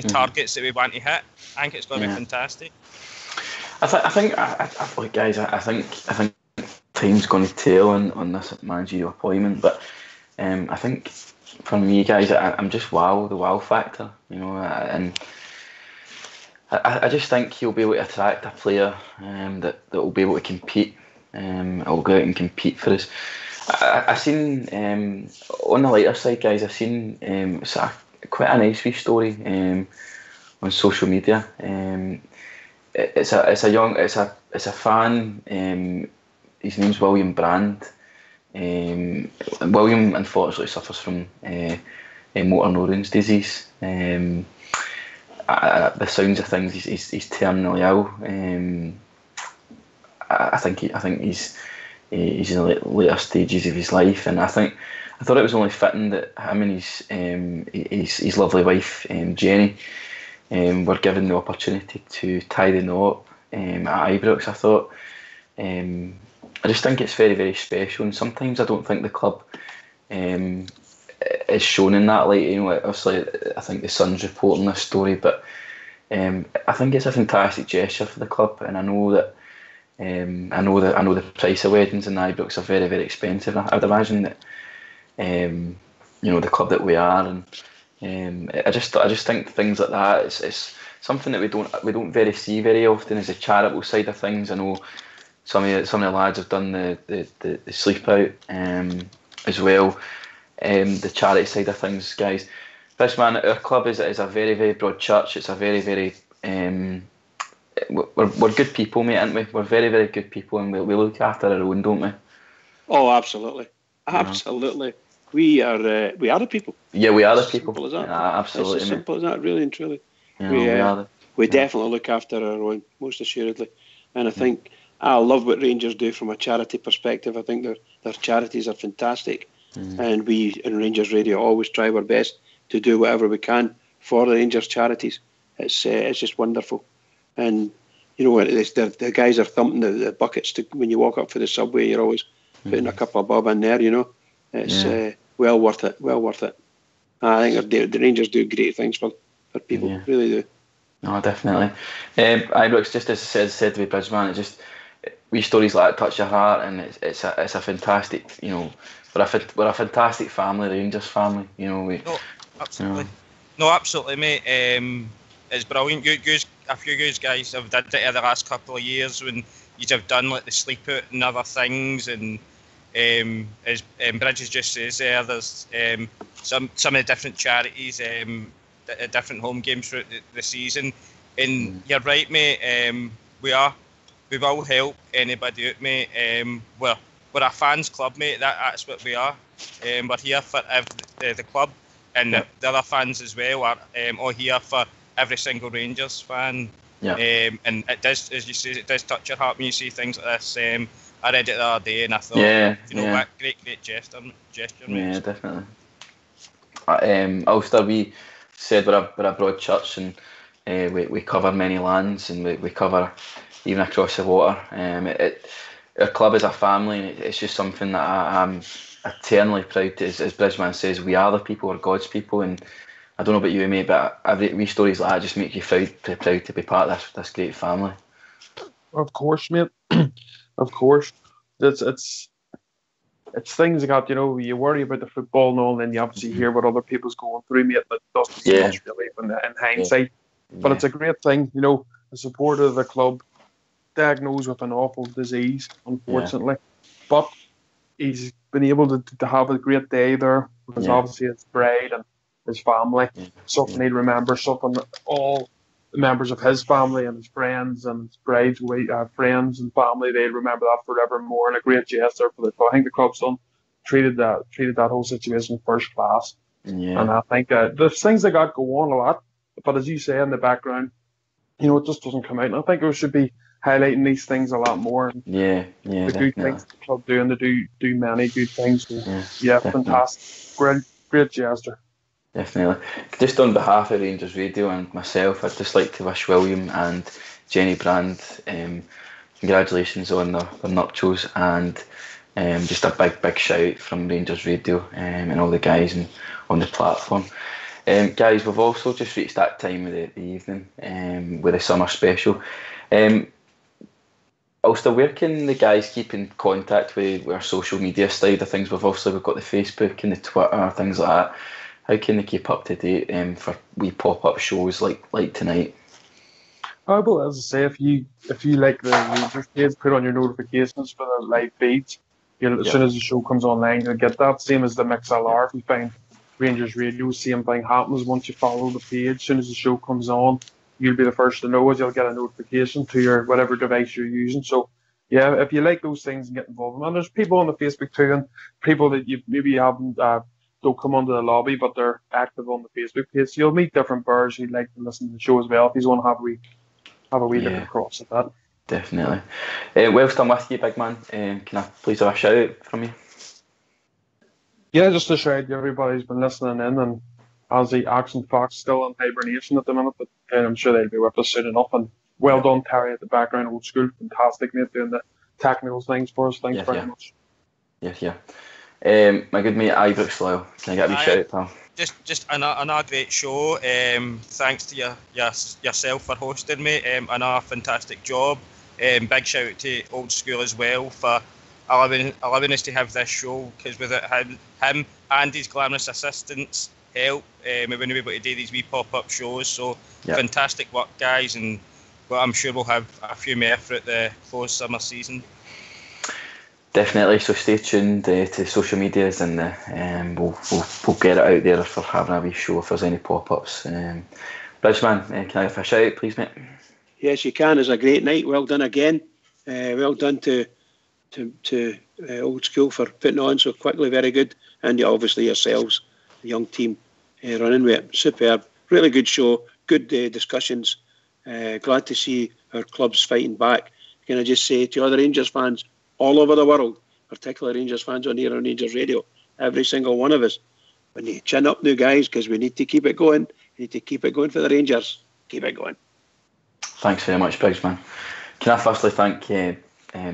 targets that we want to hit. I think it's going to be fantastic. I think time's going to tell on this managerial appointment, but I think for me, guys, I'm just the wow factor, and I just think he'll be able to attract a player that will be able to compete, will go out and compete for us. I've seen on the lighter side, guys. I've seen it's quite a nice wee story on social media. It's a fan. His name's William Brand. William unfortunately suffers from motor neurons disease. The sounds of things, he's terminally ill. I think he's in the later stages of his life, and I thought it was only fitting that him and his lovely wife Jenny were given the opportunity to tie the knot at Ibrox. I thought, I just think it's very, very special, and sometimes I don't think the club is shown in that light. Obviously, I think the Sun's reporting this story, but I think it's a fantastic gesture for the club, and I know that. I know the price of weddings in Ibrox are very, very expensive. I would imagine that the club that we are, and I just think things like that. It's something that we don't very see very often. Is the charitable side of things. I know some of the lads have done the sleep out as well. The charity side of things, guys. This man, our club is a very, very broad church. It's a very, very we're good people, mate, aren't we? We're very, very good people, and we look after our own, don't we? Oh, absolutely. We are the people. Yeah, we are the people. Simple as that. Yeah, absolutely. It's as simple as that, really and truly. Yeah, we definitely look after our own, most assuredly. And I think I love what Rangers do from a charity perspective. I think their charities are fantastic, and we in Rangers Radio always try our best to do whatever we can for the Rangers charities. It's just wonderful. And the guys are thumping the buckets when you walk up for the subway. You're always putting a couple of bob in there. It's well worth it. I think the Rangers do great things for for people, really do. No, definitely. Ibrox, just as I said with Bridgeman, it just wee stories like that touch your heart, and it's a fantastic, we're a fantastic family, Rangers family. No, absolutely. No, absolutely, mate. It's brilliant. A few guys have did it the last couple of years when you have done like the sleep out and other things, and as Bridges just says there's some of the different charities, different home games throughout the season, and you're right, mate. We will help anybody out, mate. We're a fans club, mate. That's what we are. We're here for the club, and the other fans as well are all here for every single Rangers fan. Yeah. And it does, as you say, it does touch your heart when you see things like this. I read it the other day and I thought, what great gesture, mate. Yeah, definitely. Ulster, we said we're a broad church, and we cover many lands, and we cover even across the water. Our club is a family, and it's just something that I'm eternally proud to, as Bridgeman says, we are the people, we're God's people, and I don't know about you, mate, but every wee stories like that just make you proud to be part of this great family. Of course, mate. Of course. It's things like that, you worry about the football and all, and then you obviously hear what other people's going through, mate, that doesn't seem much really in hindsight. But it's a great thing, the supporter of the club, diagnosed with an awful disease, unfortunately. But he's been able to have a great day there, because obviously his bride and his family, something he'd remember, something that all the members of his family and his friends and his bride's friends and family, they'd remember that forevermore, and a great gesture for the club. I think the club's treated that whole situation first class. And I think there's things that got go on a lot, but as you say in the background, it just doesn't come out. And I think we should be highlighting these things a lot more. The good things the club do, and they do many good things. So, fantastic, great gesture. Definitely. Just on behalf of Rangers Radio and myself, I'd just like to wish William and Jenny Brand congratulations on their nuptials, and just a big shout out from Rangers Radio and all the guys on the platform. Guys, we've also just reached that time of the evening with the summer special. Also, where can the guys keep in contact with our social media side of things? We've got the Facebook and the Twitter, things like that. How can they keep up to date for wee pop-up shows like tonight? Well, as I say, if you like the Rangers page, put on your notifications for the live feeds. As soon as the show comes online, you'll get that. Same as the MixLR. If you find Rangers Radio, same thing happens once you follow the page. As soon as the show comes on, you'll be the first to know it. You'll get a notification to your whatever device you're using. So, if you like those things and get involved, and there's people on the Facebook too, and people that you maybe haven't don't come onto the lobby, but they're active on the Facebook page. So you'll meet different birds who'd like to listen to the show as well. If you want to have a wee look across at that. Definitely. Whilst I'm with you, big man, can I please have a shout out from you? Yeah, just a shout out to everybody who's been listening in, and as the Action Fox still in hibernation at the minute, but I'm sure they'll be with us soon enough. And well done, Terry, at the background, old school, fantastic, mate, doing the technical things for us. Thanks very much. Yeah. My good mate Ibrox Loyal, can I get a wee shout out, pal? Just another great show. Thanks to yourself for hosting, mate. Another fantastic job. Big shout out to Old School as well for allowing us to have this show, because without him and his glamorous assistants help, we wouldn't be able to do these wee pop-up shows. So fantastic work, guys, and I'm sure we'll have a few more throughout the close summer season. Definitely, so stay tuned to social medias, and we'll get it out there for having a wee show if there's any pop-ups. Bridgeman, can I have a shout out, please, mate? Yes, you can. It's a great night. Well done again. Well done to Old School for putting on so quickly. Very good. And obviously yourselves, the young team, running with it. Superb. Really good show. Good discussions. Glad to see our clubs fighting back. Can I just say to other Rangers fans all over the world, particularly Rangers fans on here on Rangers Radio, every single one of us, we need to chin up now, guys, because we need to keep it going. We need to keep it going for the Rangers. Keep it going. Thanks very much, Bridgeman. Can I firstly thank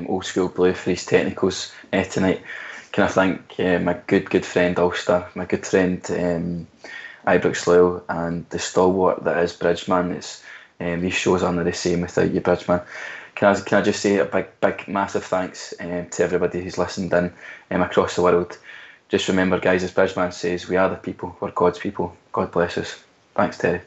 Old School Blue for his technicals tonight? Can I thank my good friend Ulster, my good friend Ibrox Slough and the stalwart that is Bridgeman. It's these shows aren't the same without you, Bridgeman. Can I just say a big massive thanks to everybody who's listened in across the world. Just remember, guys, as Bridgeman says, we are the people, we're God's people. God bless us. Thanks, Terry.